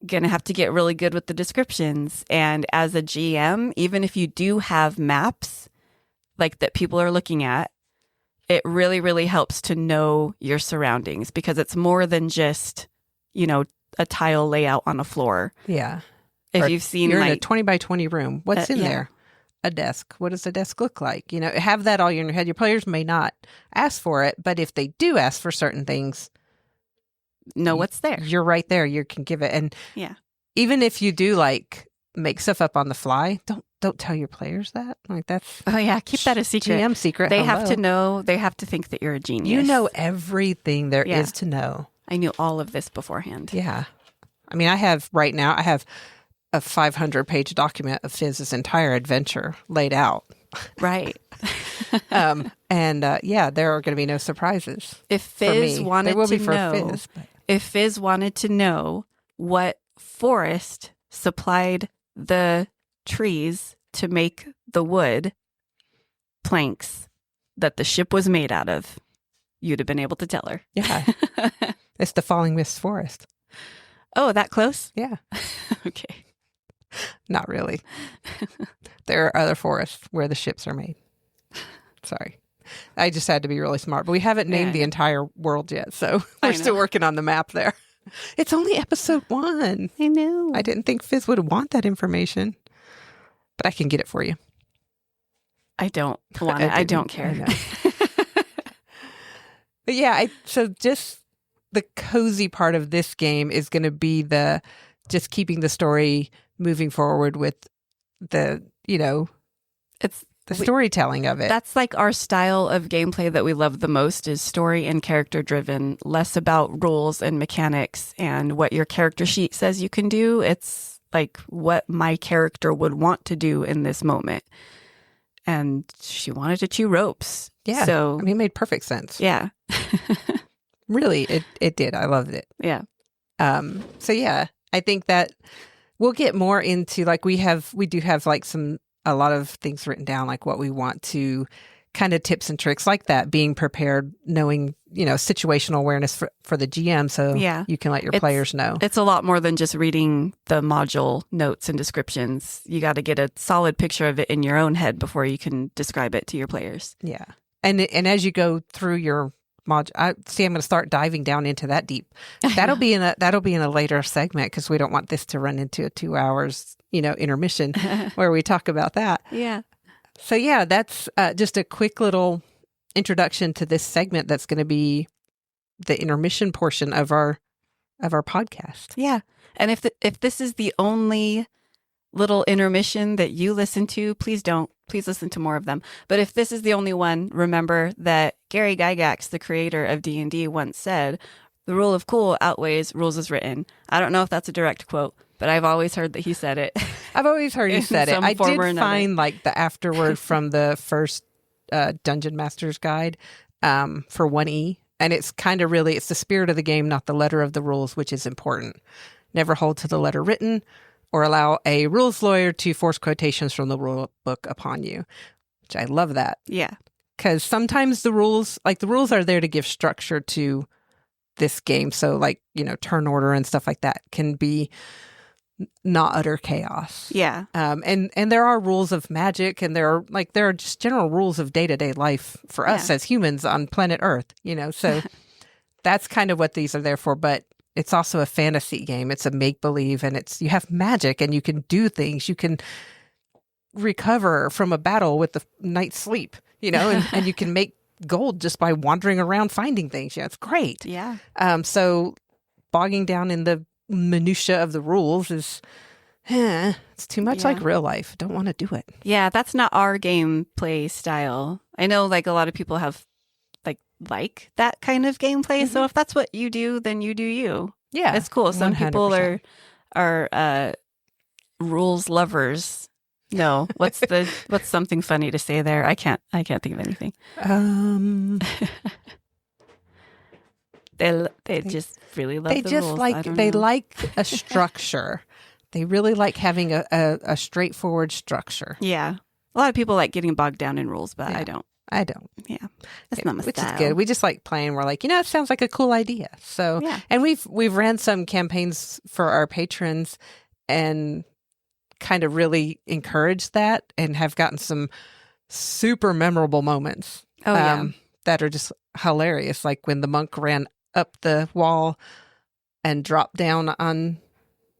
going to have to get really good with the descriptions. And as a GM, even if you do have maps like that people are looking at, it really, really helps to know your surroundings, because it's more than just, a tile layout on a floor. Yeah. If you've seen, you're in a 20 by 20 room, what's in there? A desk. What does a desk look like? Have that all in your head. Your players may not ask for it, but if they do ask for certain things, know what's there. You're right there. You can give it. And even if you do like make stuff up on the fly, don't tell your players that. Like that's keep that a secret. GM secret. They have to know. They have to think that you're a genius. You know everything there is to know. I knew all of this beforehand. Yeah. I mean, I have a 500-page document of Fizz's entire adventure laid out. Right. And there are going to be no surprises. If Fizz wanted there will to be for know, Fizz, but... if Fizz wanted to know what forest supplied the trees to make the wood planks that the ship was made out of, you'd have been able to tell her. Yeah. It's the Falling Mist Forest. Oh, that close? Yeah. Okay. Not really. There are other forests where the ships are made. Sorry. I just had to be really smart. But we haven't named the entire world yet, so we're still working on the map there. It's only episode 1. I know. I didn't think Fizz would want that information, but I can get it for you. I don't want it. I don't care. But yeah, so just the cozy part of this game is going to be just keeping the story moving forward with the storytelling of it. That's like our style of gameplay that we love the most, is story and character driven, less about rules and mechanics and what your character sheet says you can do. It's like what my character would want to do in this moment. And she wanted to chew ropes. Yeah. So, it made perfect sense. Yeah. Really, it did. I loved it. Yeah. So yeah, I think that we'll get more into like we do have like a lot of things written down, like what we want to kind of tips and tricks like that, being prepared, knowing situational awareness for the GM, so you can let your players know. It's a lot more than just reading the module notes and descriptions. You got to get a solid picture of it in your own head before you can describe it to your players. Yeah. And as you go through your module, I'm going to start diving down into that deep. That'll be in a later segment, because we don't want this to run into a 2 hours, intermission where we talk about that. Yeah. So that's just a quick little introduction to this segment that's going to be the intermission portion of our podcast. Yeah. And if this is the only little intermission that you listen to, please listen to more of them. But if this is the only one, remember that Gary Gygax, the creator of D&D, once said, "The rule of cool outweighs rules as written." I don't know if that's a direct quote, but I've always heard that he said it. I've always heard he said it. I did find the afterword from the first Dungeon Master's Guide for 1E. And it's kind of it's the spirit of the game, not the letter of the rules, which is important. Never hold to the letter written, or allow a rules lawyer to force quotations from the rule book upon you, which I love that. Yeah. Because sometimes the rules are there to give structure to this game. So turn order and stuff like that can be not utter chaos. Yeah. And there are rules of magic, and there are just general rules of day-to-day life for us as humans on planet Earth, so that's kind of what these are there for. But it's also a fantasy game. It's a make-believe, and you have magic, and you can do things. You can recover from a battle with a night's sleep, and you can make gold just by wandering around finding things. It's great. Yeah. So bogging down in the minutia of the rules is it's too much like real life. Don't want to do it. Yeah, that's not our gameplay style. I know a lot of people have like that kind of gameplay. So if that's what you do, then you do you. Yeah. It's cool. Some 100%. people are rules lovers. No, what's something funny to say there? I can't think of anything. They just really love the rules. They like a structure. They really like having a straightforward structure. Yeah. A lot of people like getting bogged down in rules, but I don't. Yeah. That's not my which style. is good. We just like playing. We're like, it sounds like a cool idea. So, and we've ran some campaigns for our patrons and kind of really encouraged that, and have gotten some super memorable moments. That are just hilarious. Like when the monk ran up the wall and dropped down on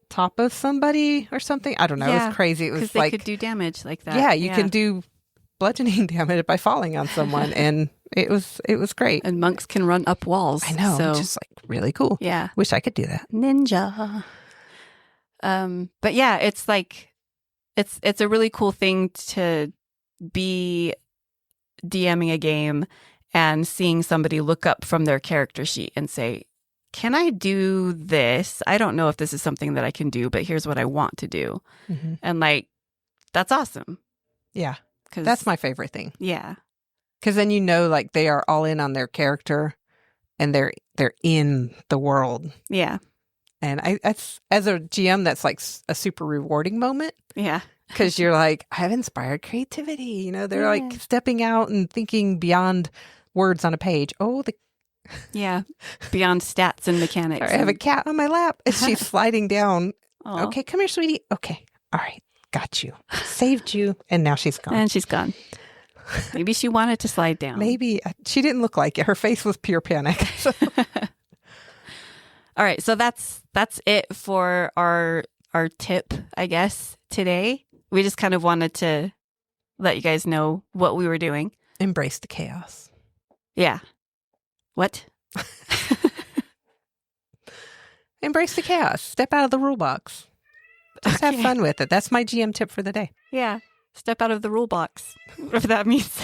top of somebody or something. I don't know. It was crazy. It was they could do damage like that. Yeah, you can do bludgeoning damage by falling on someone, and it was great. And monks can run up walls. I know, so. which is really cool. Yeah, wish I could do that. Ninja. But yeah, it's it's a really cool thing to be DMing a game and seeing somebody look up from their character sheet and say, "Can I do this? I don't know if this is something that I can do, but here's what I want to do." Mm-hmm. And that's awesome. Yeah. That's my favorite thing. Yeah. Because then they are all in on their character, and they're in the world. Yeah. And as a GM, that's a super rewarding moment. Yeah. Because you're like, I've inspired creativity. They're stepping out and thinking beyond words on a page. Beyond stats and mechanics. I have a cat on my lap, and she's sliding down. Aww. Okay, come here, sweetie. Okay. All right. Got you. Saved you. And now she's gone. And she's gone. Maybe she wanted to slide down. Maybe. She didn't look like it. Her face was pure panic. So. All right. So that's it for our tip, I guess, today. We just kind of wanted to let you guys know what we were doing. Embrace the chaos. Yeah. What? Embrace the chaos. Step out of the rule box. Just have fun with it. That's my GM tip for the day. Yeah. Step out of the rule box, whatever that means.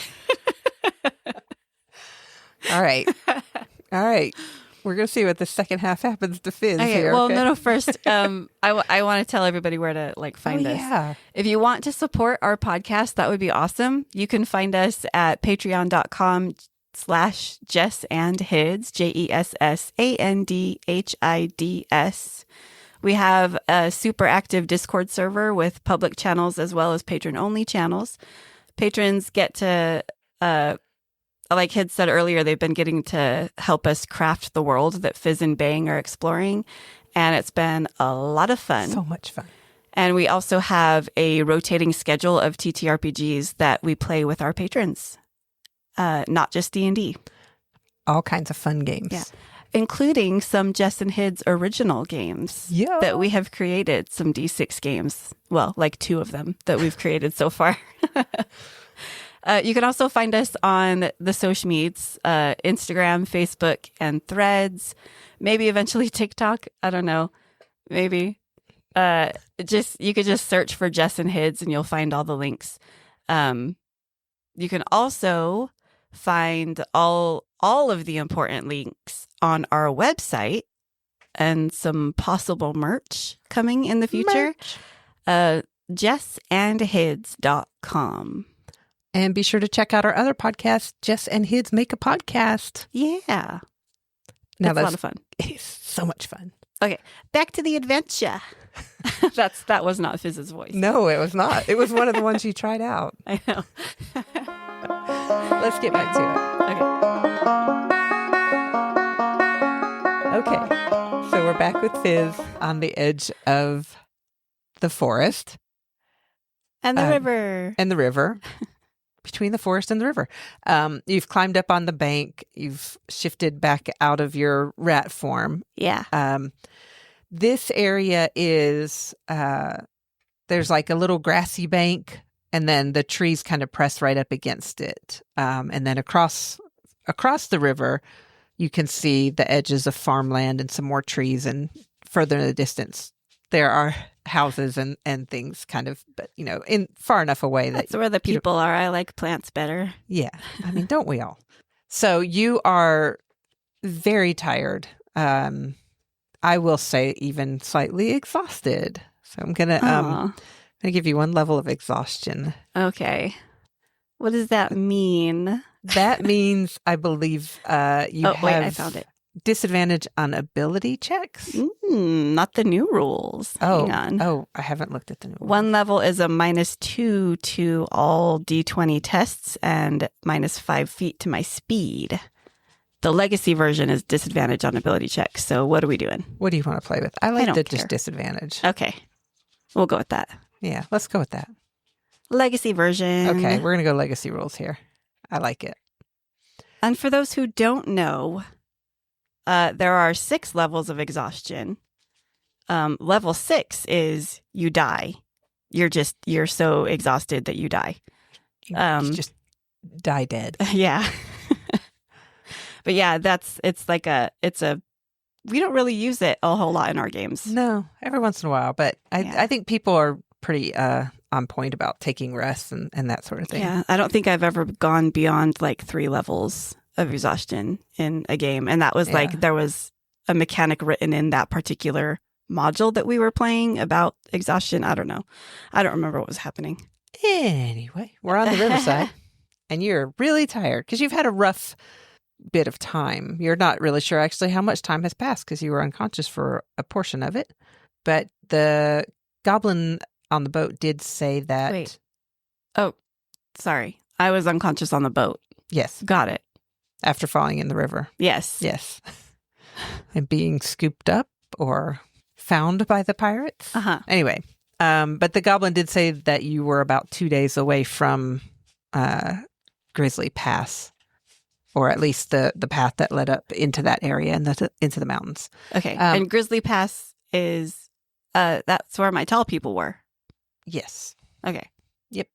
All right. We're going to see what the second half happens to Fizz here. Well, no. First, I want to tell everybody where to find us. Yeah. If you want to support our podcast, that would be awesome. You can find us at patreon.com/JessandHids, JESSANDHIDS. We have a super active Discord server with public channels as well as patron-only channels. Patrons get to like Hid said earlier, they've been getting to help us craft the world that Fizz and Bang are exploring. And it's been a lot of fun. So much fun. And we also have a rotating schedule of TTRPGs that we play with our patrons, not just D&D. All kinds of fun games. Yeah. Including some Jess and Hid's original games that we have created, some D6 games. Well, like 2 of them that we've created so far. You can also find us on the social medias, Instagram, Facebook, and Threads. Maybe eventually TikTok. I don't know. Maybe. You could just search for Jess and Hids and you'll find all the links. You can also find all of the important links on our website and some possible merch coming in the future. JessandHids.com. And be sure to check out our other podcast, Jess and Hids Make a Podcast. Yeah. Now, It's a lot of fun. It's so much fun. Okay, back to the adventure. That was not Fizz's voice. No, it was not. It was one of the ones you tried out. I know. Let's get back to it. Okay. So we're back with Fizz on the edge of the forest. And the river. And the river. Between the forest and the river. You've climbed up on the bank. You've shifted back out of your rat form. Yeah. This area is, there's like a little grassy bank, and then the trees kind of press right up against it. And then across the river, you can see the edges of farmland and some more trees, and further in the distance, there are houses and things kind of, but in far enough away That's where the people are. I like plants better. Yeah. I mean, don't we all? So you are very tired. I will say even slightly exhausted. So I'm going to give you 1 level of exhaustion. Okay. What does that mean? That means I believe you have wait, I found it. Disadvantage on ability checks. Not the new rules. Hang on. Oh, I haven't looked at the new rules. 1 level is a -2 to all D20 tests and -5 feet to my speed. The legacy version is disadvantage on ability checks. So what are we doing? What do you want to play with? I like don't just care. disadvantage. Okay. We'll go with that. Yeah, let's go with that. Legacy version. Okay, we're going to go legacy rules here. I like it. And for those who don't know, there are 6 levels of exhaustion. Level 6 is you die. You're so exhausted that you die. You just die dead. Yeah. But yeah, we don't really use it a whole lot in our games. No, every once in a while. But I think people are pretty on point about taking rests and that sort of thing. Yeah, I don't think I've ever gone beyond like 3 levels of exhaustion in a game. And that was like, there was a mechanic written in that particular module that we were playing about exhaustion. I don't know. I don't remember what was happening. Anyway, we're on the riverside and you're really tired because you've had a rough bit of time. You're not really sure actually how much time has passed because you were unconscious for a portion of it. But the goblin on the boat did say that... Wait. Oh, sorry. I was unconscious on the boat. Yes. Got it. After falling in the river. Yes. Yes. And being scooped up or found by the pirates. Uh-huh. Anyway, but the goblin did say that you were about 2 days away from Grizzly Pass, or at least the path that led up into that area and into the mountains. Okay. And Grizzly Pass is, that's where my tall people were. Yes. Okay. Yep.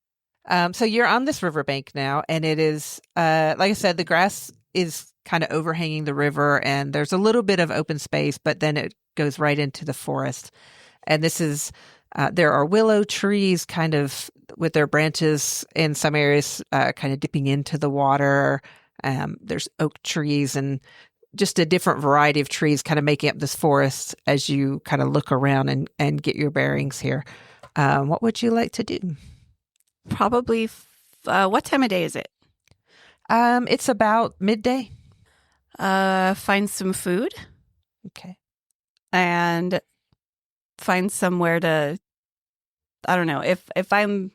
So you're on this riverbank now, and it is, like I said, the grass is kind of overhanging the river, and there's a little bit of open space, but then it goes right into the forest. And this is, there are willow trees kind of with their branches in some areas kind of dipping into the water. There's oak trees and just a different variety of trees kind of making up this forest as you kind of look around and get your bearings here. What would you like to do? Probably, what time of day is it? It's about midday. Find some food. Okay. And find somewhere to, I don't know, if I'm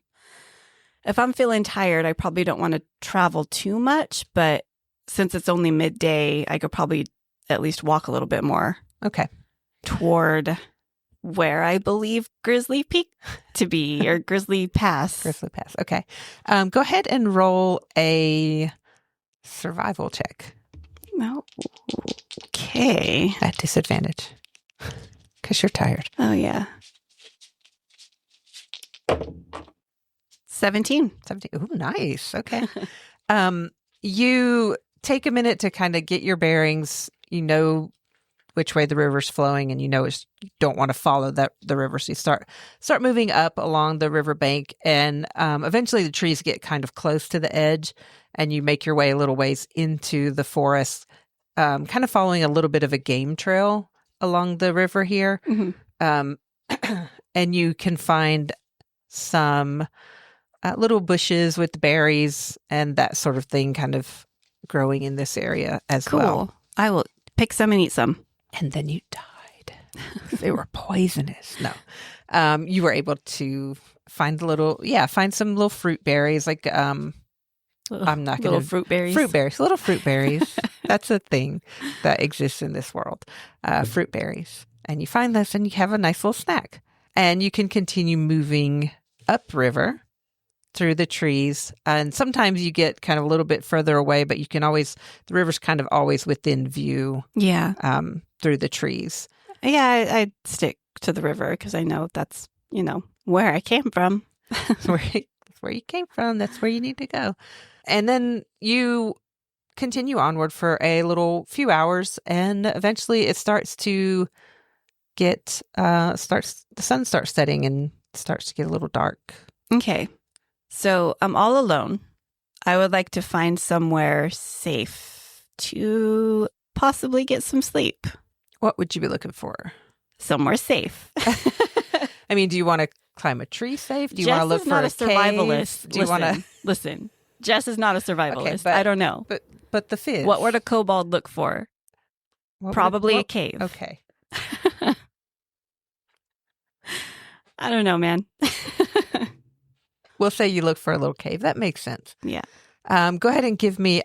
feeling tired, I probably don't want to travel too much, but since it's only midday, I could probably at least walk a little bit more Okay. toward where I believe Grizzly Peak to be, or Grizzly Pass. Grizzly Pass. Okay. Go ahead and roll a survival check No. Okay. at disadvantage because you're tired. Oh, yeah. 17. 17. Ooh, nice. Okay. You take a minute to kind of get your bearings. You know which way the river's flowing, and you don't want to follow the river. So you start moving up along the riverbank, and eventually the trees get kind of close to the edge, and you make your way a little ways into the forest, kind of following a little bit of a game trail along the river here. Mm-hmm. And you can find some little bushes with berries and that sort of thing kind of growing in this area as well. I will pick some and eat some. And then you died. They were poisonous. No. You were able to find find some little fruit berries. Like, I'm not going to. Little fruit berries. Little fruit berries. That's a thing that exists in this world. Fruit berries. And you find this and you have a nice little snack. And you can continue moving upriver through the trees. And sometimes you get kind of a little bit further away, but the river's kind of always within view. Yeah. Through the trees. Yeah, I stick to the river because I know that's, where I came from. That's where you came from. That's where you need to go. And then you continue onward for a few hours, and eventually it starts to get, the sun starts setting and starts to get a little dark. Okay. So I'm all alone. I would like to find somewhere safe to possibly get some sleep. What would you be looking for? Somewhere safe. I mean, do you want to climb a tree safe? Do you Jess want to look is for not a survivalist. cave? Do you want to listen? Jess is not a survivalist. Okay, I don't know. But the Fizz. What would a kobold look for? Probably a cave. Okay. I don't know, man. We'll say you look for a little cave. That makes sense. Yeah. Go ahead and give me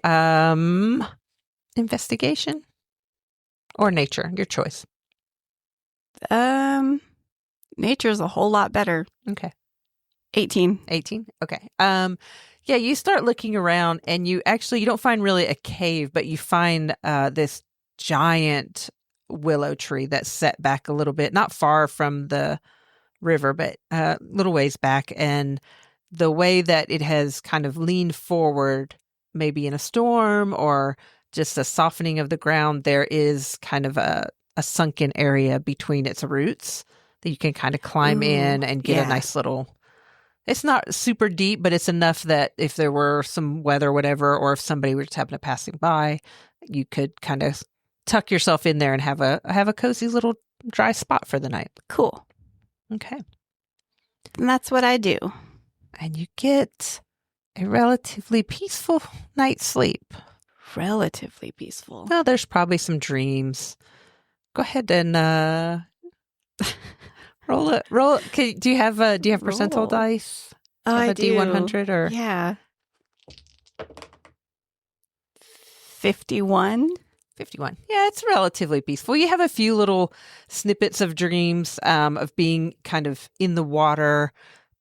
investigation or nature, your choice. Nature's a whole lot better. Okay. 18. 18? Okay. Yeah, you start looking around and you don't find really a cave, but you find this giant willow tree that's set back a little bit, not far from the river, but a little ways back. And the way that it has kind of leaned forward, maybe in a storm or just a softening of the ground, there is kind of a sunken area between its roots that you can kind of climb in and get a nice little. It's not super deep, but it's enough that if there were some weather or whatever, or if somebody were just happening to passing by, you could kind of tuck yourself in there and have a cozy little dry spot for the night. Cool. Okay. And that's what I do. And you get a relatively peaceful night's sleep. Relatively peaceful. Well, there's probably some dreams. Go ahead and roll it. Roll. Okay, do you have percentile dice? Oh, I a do. D100 or yeah. 51. 51. Yeah, it's relatively peaceful. You have a few little snippets of dreams of being kind of in the water,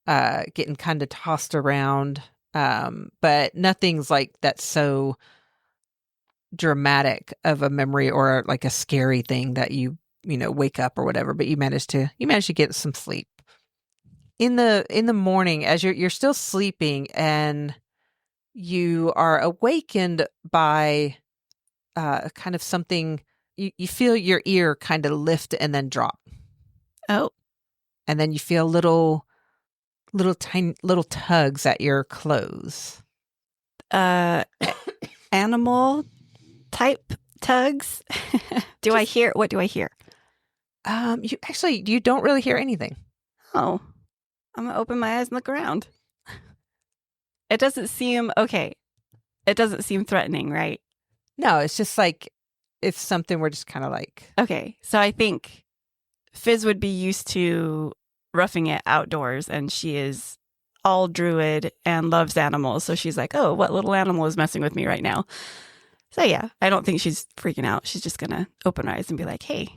getting kind of tossed around, but nothing's like that's so dramatic of a memory or like a scary thing that you wake up or whatever. But you manage to get some sleep. In the morning, as you're still sleeping, and you are awakened by kind of something. You feel your ear kind of lift and then drop. Oh, and then you feel little tiny little tugs at your clothes. Animal type tugs. What do I hear? You don't really hear anything. Oh, I'm gonna open my eyes and look around. It doesn't seem okay. It doesn't seem threatening, right? No, it's just like if something were just kind of like. Okay, so I think Fizz would be used to roughing it outdoors, and she is all druid and loves animals. So she's like, oh, what little animal is messing with me right now? So yeah, I don't think she's freaking out. She's just gonna open her eyes and be like, "Hey."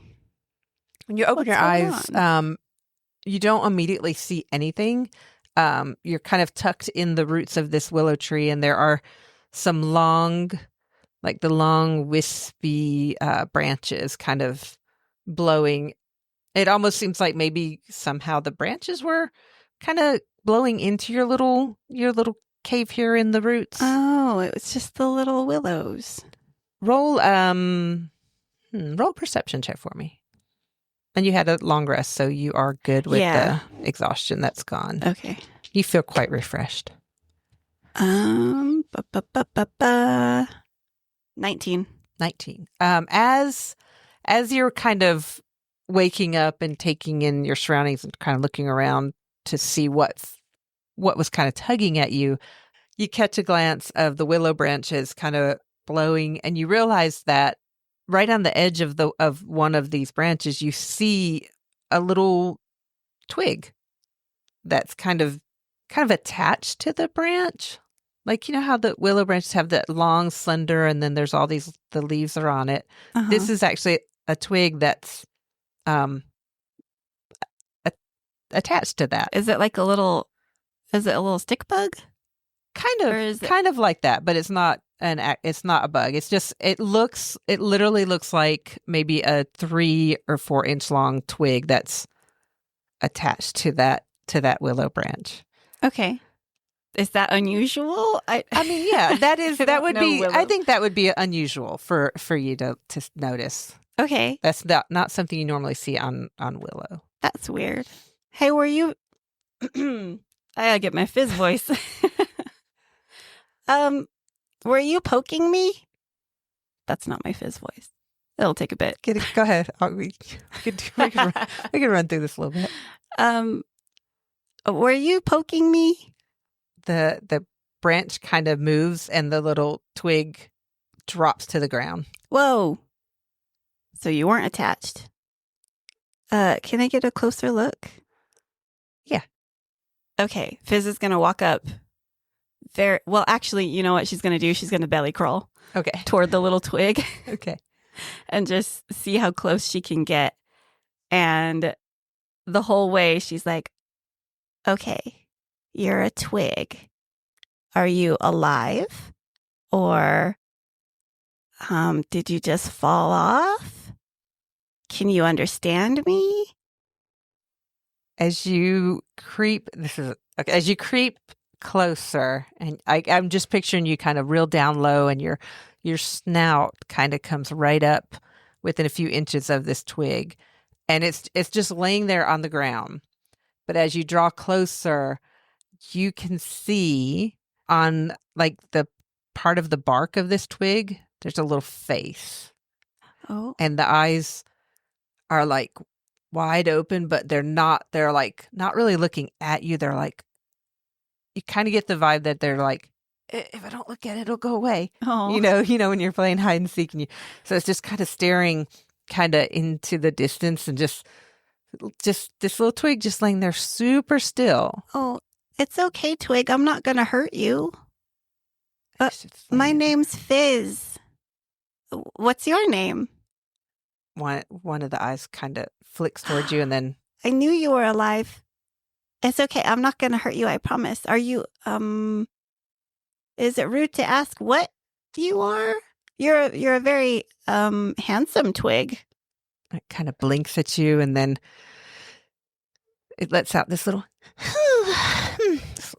When you open What's your going eyes, you don't immediately see anything. You're kind of tucked in the roots of this willow tree, and there are some long, like the long, wispy branches kind of blowing. It almost seems like maybe somehow the branches were kind of blowing into your little cave here in the roots. Oh, it was just the little willows. Roll roll perception check for me. And you had a long rest, so you are good with the exhaustion that's gone. Okay. You feel quite refreshed. 19. 19. As you're kind of waking up and taking in your surroundings and kind of looking around to see what was kind of tugging at you, you catch a glance of the willow branches kind of blowing, and you realize that right on the edge of one of these branches, you see a little twig that's kind of attached to the branch. Like, you know how the willow branches have that long, slender, and then there's all the leaves are on it. Uh-huh. This is actually a twig that's attached to that. Is it a little stick bug? Kind of like that, but it's not a bug. It's just, it literally looks like maybe a 3 or 4 inch long twig that's attached to that willow branch. Okay. Is that unusual? I mean, yeah, that would be, willow. I think that would be unusual for you to notice. Okay. That's not something you normally see on willow. That's weird. Hey, were you I gotta get my Fizz voice. Were you poking me? That's not my Fizz voice. It'll take a bit. Go ahead. We can run through this a little bit. Were you poking me? The branch kind of moves and the little twig drops to the ground. Whoa. So you weren't attached. Can I get a closer look? Yeah. Okay. Fizz is going to walk up. Well, actually, you know what she's going to do? She's going to belly crawl. Okay. Toward the little twig. Okay. And just see how close she can get. And the whole way she's like, okay, you're a twig. Are you alive? Or did you just fall off? Can you understand me? As you creep closer, and I'm just picturing you kind of real down low, and your snout kind of comes right up within a few inches of this twig, and it's just laying there on the ground. But as you draw closer, you can see on like the part of the bark of this twig, there's a little face. Oh. And the eyes are like wide open, but they're like not really looking at you. They're like, you kind of get the vibe that they're like, if I don't look at it, it'll go away. Oh. You know, when you're playing hide and seek, so it's just kind of staring kind of into the distance, and just this little twig just laying there super still. Oh, it's okay, twig. I'm not going to hurt you. My name's Fizz. What's your name? One of the eyes kind of flicks towards you, and then I knew you were alive. It's okay. I'm not going to hurt you. I promise. Are you, is it rude to ask what you are? You're a very, handsome twig. It kind of blinks at you, and then it lets out this little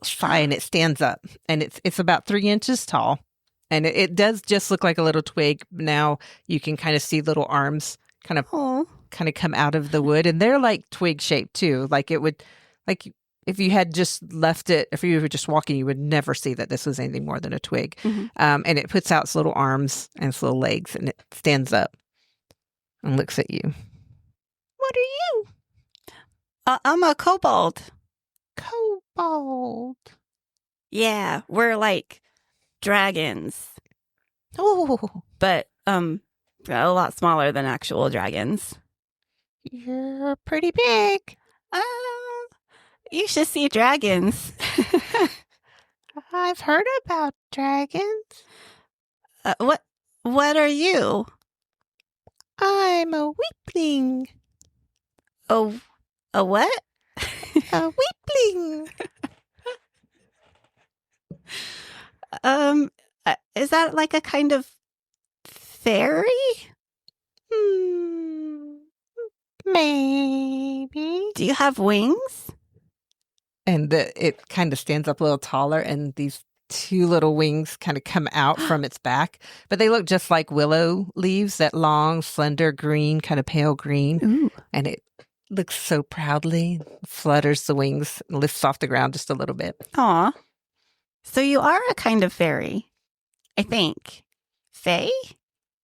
sigh, and it stands up, and it's about 3 inches tall, and it does just look like a little twig. Now you can kind of see little arms kind of come out of the wood, and they're like twig shaped too. Like it would, like if you had just left it, if you were just walking, you would never see that this was anything more than a twig. Mm-hmm. And it puts out its little arms and its little legs, and it stands up and looks at you. What are you? I'm a kobold. Kobold. Yeah, we're like dragons. Oh, but a lot smaller than actual dragons. You're pretty big. You should see dragons. I've heard about dragons. What What are you? I'm a weepling. Oh, a what? A weepling. Is that like a kind of fairy? Maybe. Do you have wings? And it kind of stands up a little taller, and these two little wings kind of come out from its back. But they look just like willow leaves, that long, slender green, kind of pale green. Ooh. And it looks so proudly, flutters the wings, and lifts off the ground just a little bit. Aw. So you are a kind of fairy, I think. Fae?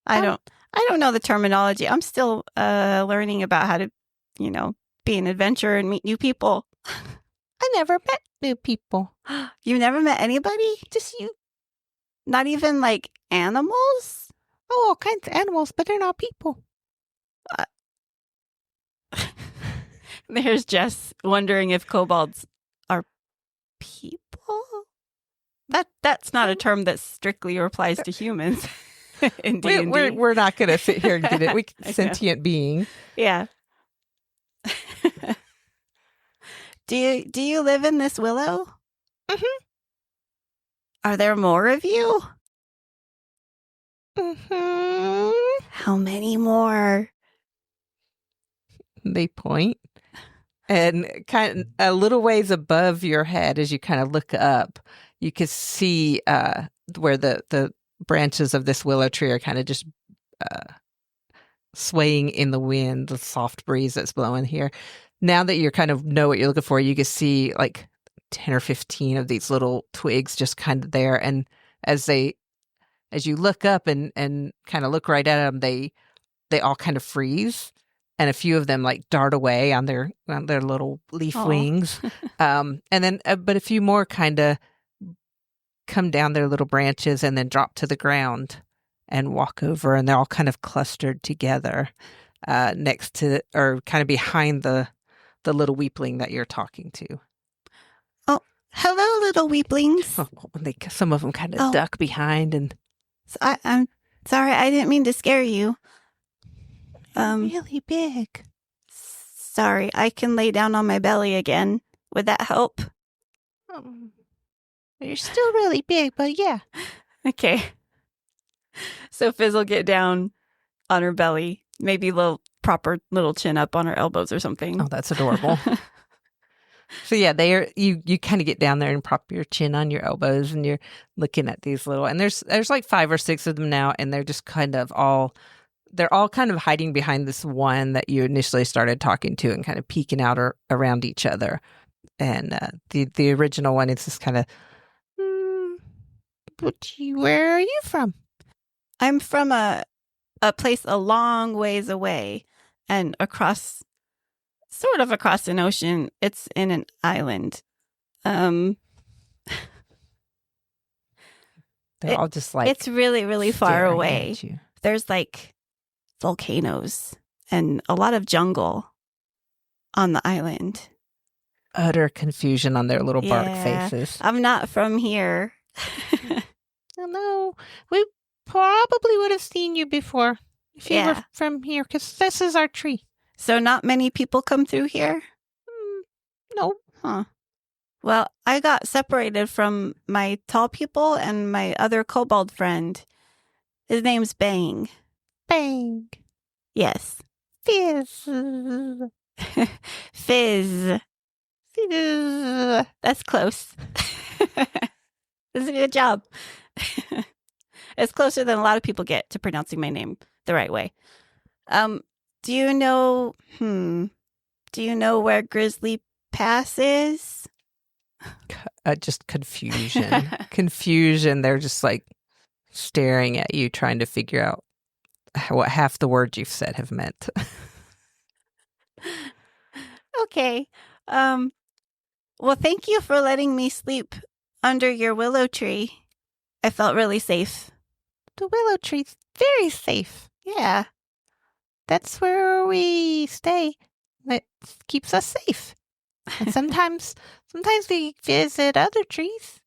I don't know the terminology. I'm still learning about how to, be an adventurer and meet new people. I never met new people. You've never met anybody? Just you. Not even like animals? Oh, all kinds of animals, but they're not people. There's Jess wondering if kobolds are people. That's not a term that strictly applies to humans in D&D. We're not going to sit here and get it. We sentient being. Yeah. Do you live in this willow? Mm-hmm. Are there more of you? Mm-hmm. How many more? They point. And kind of a little ways above your head, as you kind of look up, you can see where the branches of this willow tree are kind of just swaying in the wind, the soft breeze that's blowing here. Now that you kind of know what you're looking for, you can see like 10 or 15 of these little twigs just kind of there. And as you look up and kind of look right at them, they all kind of freeze. And a few of them like dart away on their little leaf wings. And then, but a few more kind of come down their little branches and then drop to the ground and walk over. And they're all kind of clustered together next to, or kind of behind the little weepling that you're talking to. Oh, hello, little weeplings. Some of them kind of duck behind. And I'm sorry, I didn't mean to scare you. Really big. Sorry, I can lay down on my belly again. Would that help? You're still really big, but yeah. Okay. So Fizzz will get down on her belly, maybe a proper little chin up on her elbows or something. Oh, that's adorable. So yeah, you kind of get down there and prop your chin on your elbows, and you're looking at these little, and there's like 5 or 6 of them now, and they're just kind of they're all kind of hiding behind this one that you initially started talking to and kind of peeking out around each other. And the original one is just kind of, where are you from? I'm from a place a long ways away and sort of across an ocean. It's in an island. They're all just like, it's really, really far away. At you. There's like volcanoes and a lot of jungle on the island. Utter confusion on their little bark faces. I'm not from here. No, we probably would have seen you before if you were from here, because this is our tree. So not many people come through here? No. Huh. Well, I got separated from my tall people and my other kobold friend. His name's Bang. Bang. Yes. Fizz. Fizz. Fizz. That's close. That's a good job. It's closer than a lot of people get to pronouncing my name the right way. Do you know where Grizzly Pass is? Just confusion. Confusion. They're just like staring at you, trying to figure out what half the words you've said have meant. Okay. Well, thank you for letting me sleep under your willow tree. I felt really safe. The willow tree's very safe. Yeah. That's where we stay. It keeps us safe. And sometimes we visit other trees.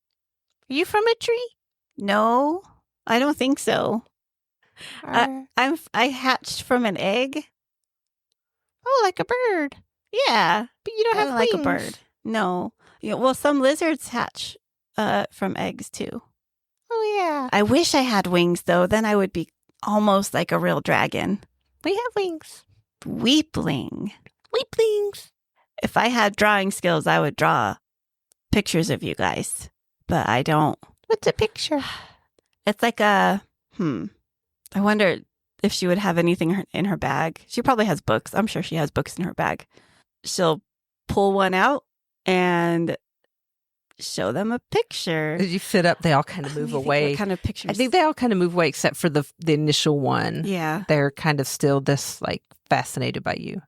Are you from a tree? No, I don't think so. I hatched from an egg. Oh, like a bird. Yeah, But you don't have like wings. a bird. No. Yeah, well, some lizards hatch from eggs too. Oh, yeah. I wish I had wings though. Then I would be almost like a real dragon. We have wings. Weepling. Weeplings. If I had drawing skills, I would draw pictures of you guys, but I don't. What's a picture? It's like a, I wonder if she would have anything in her bag. She probably has books. I'm sure she has books in her bag. She'll pull one out and show them a picture. As you sit up, they all kind of move away. What kind of pictures? I think they all kind of move away except for the initial one. Yeah. They're kind of still this like fascinated by you.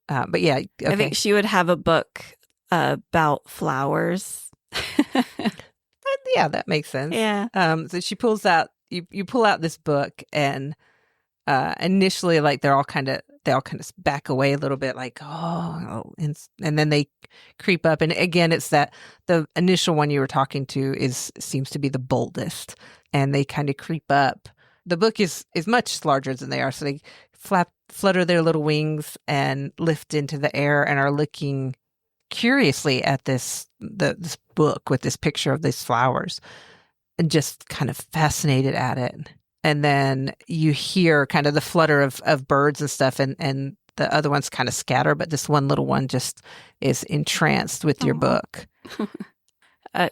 But yeah, okay. I think she would have a book about flowers. Yeah, that makes sense. Yeah. So she pulls out, you pull out this book, and initially, like they all kind of back away a little bit, like and then they creep up, and again, it's that the initial one you were talking to seems to be the boldest, and they kind of creep up. The book is much larger than they are, so they flutter their little wings and lift into the air and are looking curiously at this book with this picture of these flowers and just kind of fascinated at it. And then you hear kind of the flutter of birds and stuff, and the other ones kind of scatter, but this one little one just is entranced with your book.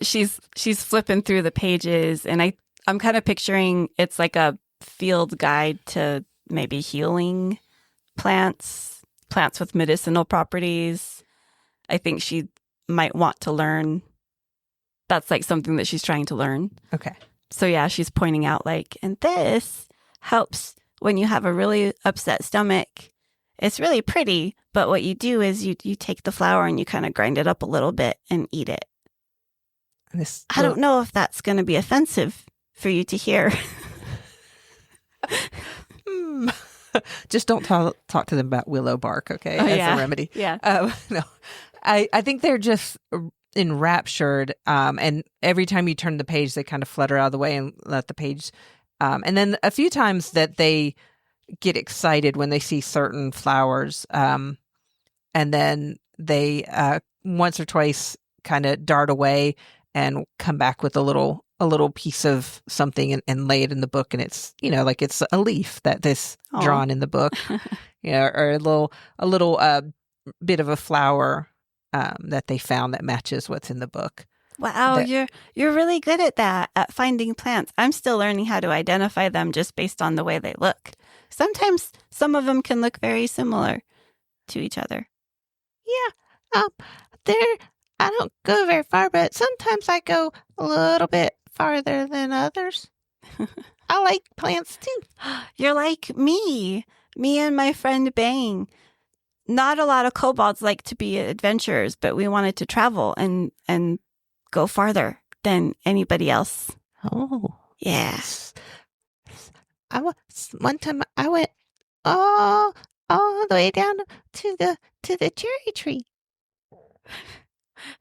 She's flipping through the pages, and I'm kind of picturing it's like a field guide to maybe healing plants with medicinal properties. I think she might want to learn. That's like something that she's trying to learn. Okay. So yeah, she's pointing out like, and this helps when you have a really upset stomach. It's really pretty, but what you do is you take the flour and you kind of grind it up a little bit and eat it. I don't know if that's going to be offensive for you to hear. Just don't talk to them about willow bark, okay? As a remedy. Yeah. No, I think they're just enraptured, and every time you turn the page, they kind of flutter out of the way and let the page. And then a few times that they get excited when they see certain flowers, and then they once or twice kind of dart away and come back with a little piece of something and lay it in the book, and it's like it's a leaf that this drawn in the book, or a little bit of a flower that they found that matches what's in the book. Wow, you're really good at that, at finding plants. I'm still learning how to identify them just based on the way they look. Sometimes some of them can look very similar to each other. Yeah, I don't go very far, but sometimes I go a little bit farther than others. I like plants too. You're like me and my friend Bang. Not a lot of kobolds like to be adventurers, but we wanted to travel and go farther than anybody else. Oh, yes. One time I went all the way down to the cherry tree.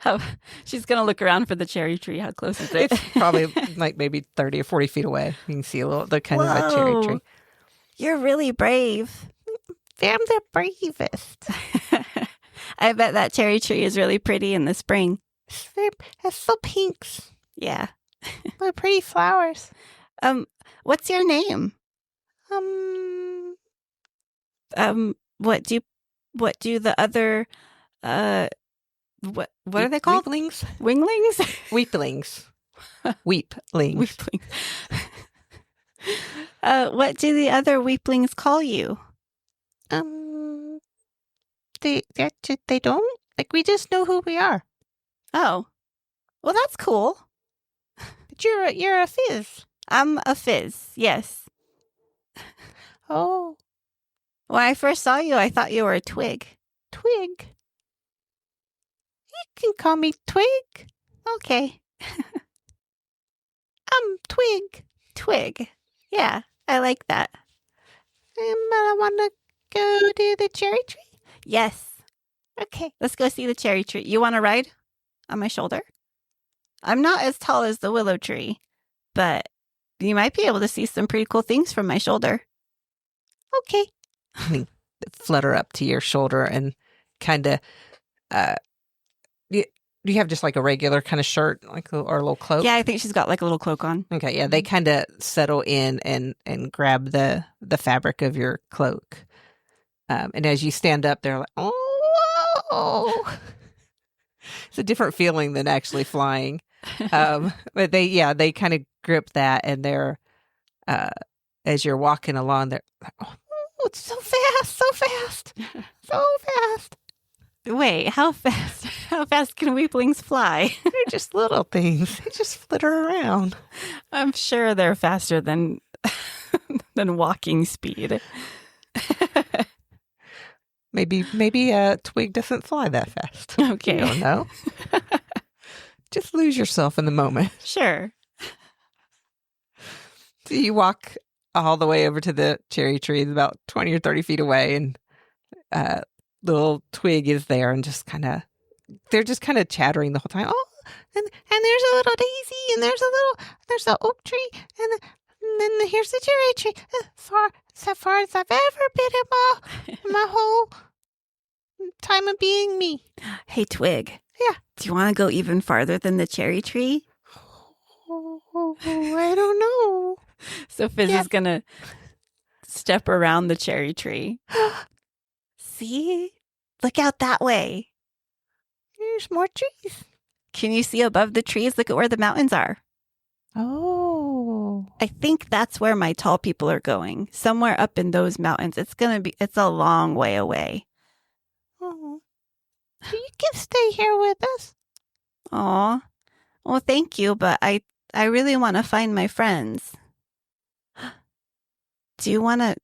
Oh, she's gonna look around for the cherry tree. How close is it? It's probably like maybe 30 or 40 feet away. You can see the kind of a cherry tree. You're really brave. I'm the bravest. I bet that cherry tree is really pretty in the spring. It's so pinks. Yeah. They're pretty flowers. What's your name? What do the other what are they called? Weeplings? Winglings? Weeplings. Weeplings. Weeplings. What do the other weeplings call you? They don't. Like, we just know who we are. Oh. Well, that's cool. But you're a Fizz. I'm a Fizz, yes. Oh. When I first saw you, I thought you were a twig. Twig? You can call me Twig. Okay. Twig. Twig. Yeah, I like that. I want to go to the cherry tree. Yes. Okay. Let's go see the cherry tree. You want to ride on my shoulder? I'm not as tall as the willow tree, but you might be able to see some pretty cool things from my shoulder. Okay. And flutter up to your shoulder and kind of, do you have just like a regular kind of shirt, like or a little cloak? Yeah, I think she's got like a little cloak on. Okay, yeah, they kind of settle in and grab the fabric of your cloak. And as you stand up, they're like, oh, it's a different feeling than actually flying. But they kind of grip that, and they're, as you're walking along, they're like, oh, it's so fast, so fast, so fast. Wait, how fast? How fast can weeplings fly? They're just little things. They just flitter around. I'm sure they're faster than than walking speed. Maybe Twig doesn't fly that fast. Okay. You don't know. Just lose yourself in the moment. Sure. So you walk all the way over to the cherry tree, about 20 or 30 feet away, and little Twig is there, and they're just kind of chattering the whole time. Oh, and there's a little daisy, and there's an oak tree, and then here's the cherry tree. As far as I've ever been in my whole time of being me. Hey, Twig. Yeah. Do you want to go even farther than the cherry tree? Oh, I don't know. So Fizz is going to step around the cherry tree. See? Look out that way. There's more trees. Can you see above the trees? Look at where the mountains are. Oh. I think that's where my tall people are going. Somewhere up in those mountains. It's a long way away. Oh. So you can stay here with us. Aw. Well, thank you, but I really want to find my friends. Do you want to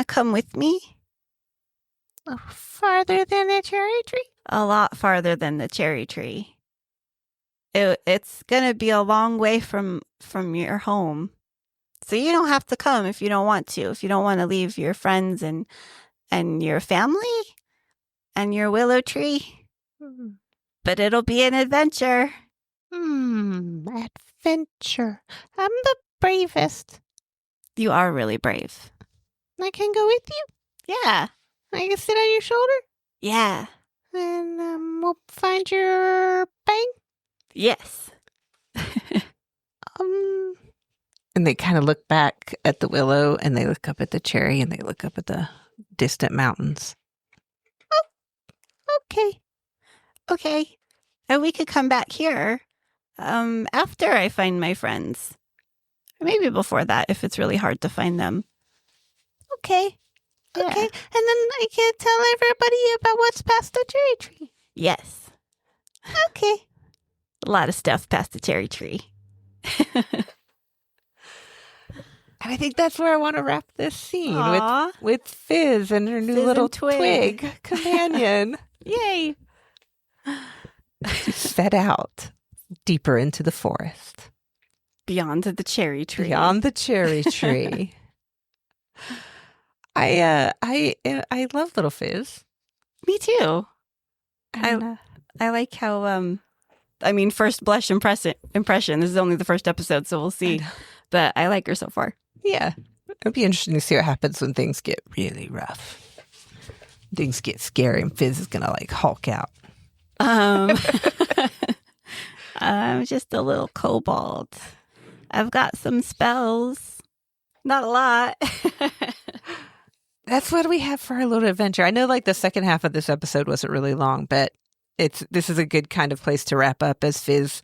come with me? Farther than the cherry tree? A lot farther than the cherry tree. It's going to be a long way from your home. So you don't have to come if you don't want to. If you don't want to leave your friends and your family and your willow tree. But it'll be an adventure. Adventure. I'm the bravest. You are really brave. I can go with you? Yeah. I can sit on your shoulder? Yeah. And we'll find your bang? Yes. And they kind of look back at the willow, and they look up at the cherry, and they look up at the distant mountains. Oh, okay. And we could come back here after I find my friends. Or maybe before that, if it's really hard to find them. Okay. Yeah. Okay. And then I can tell everybody about what's past the cherry tree. Yes. Okay. A lot of stuff past the cherry tree. And I think that's where I want to wrap this scene Aw. with Fizz and her new Fizz little and Twig. companion. Yay. Set out deeper into the forest. Beyond the cherry tree. Beyond the cherry tree. I love little Fizz. Me too. And, I like how first blush impression. This is only the first episode, so we'll see. But I like her so far. Yeah. It'll be interesting to see what happens when things get really rough. Things get scary and Fizz is gonna like Hulk out. I'm just a little kobold. I've got some spells. Not a lot. That's what we have for our little adventure. I know like the second half of this episode wasn't really long, but this is a good kind of place to wrap up as Fizz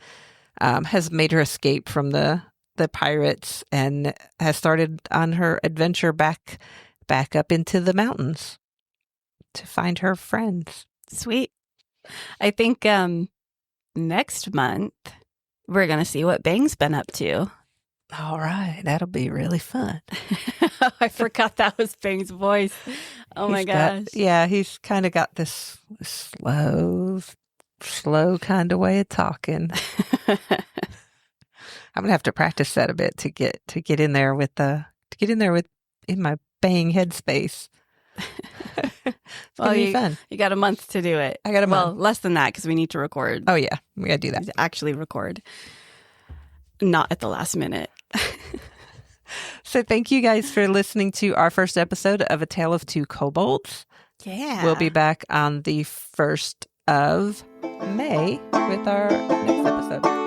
has made her escape from the pirates and has started on her adventure back up into the mountains to find her friends. Sweet. I think next month we're going to see what Bang's been up to. All right. That'll be really fun. I forgot that was Bang's voice. Oh my gosh. He's kind of got this slow kind of way of talking. I'm gonna have to practice that a bit to get in there with in my Bang headspace. It's gonna be fun. You got a month to do it. I got a month. Well, less than that because we need to record. Oh yeah, we gotta do that. Actually record. Not at the last minute. So thank you guys for listening to our first episode of A Tale of Two Kobolds. Yeah. We'll be back on the 1st of May with our next episode.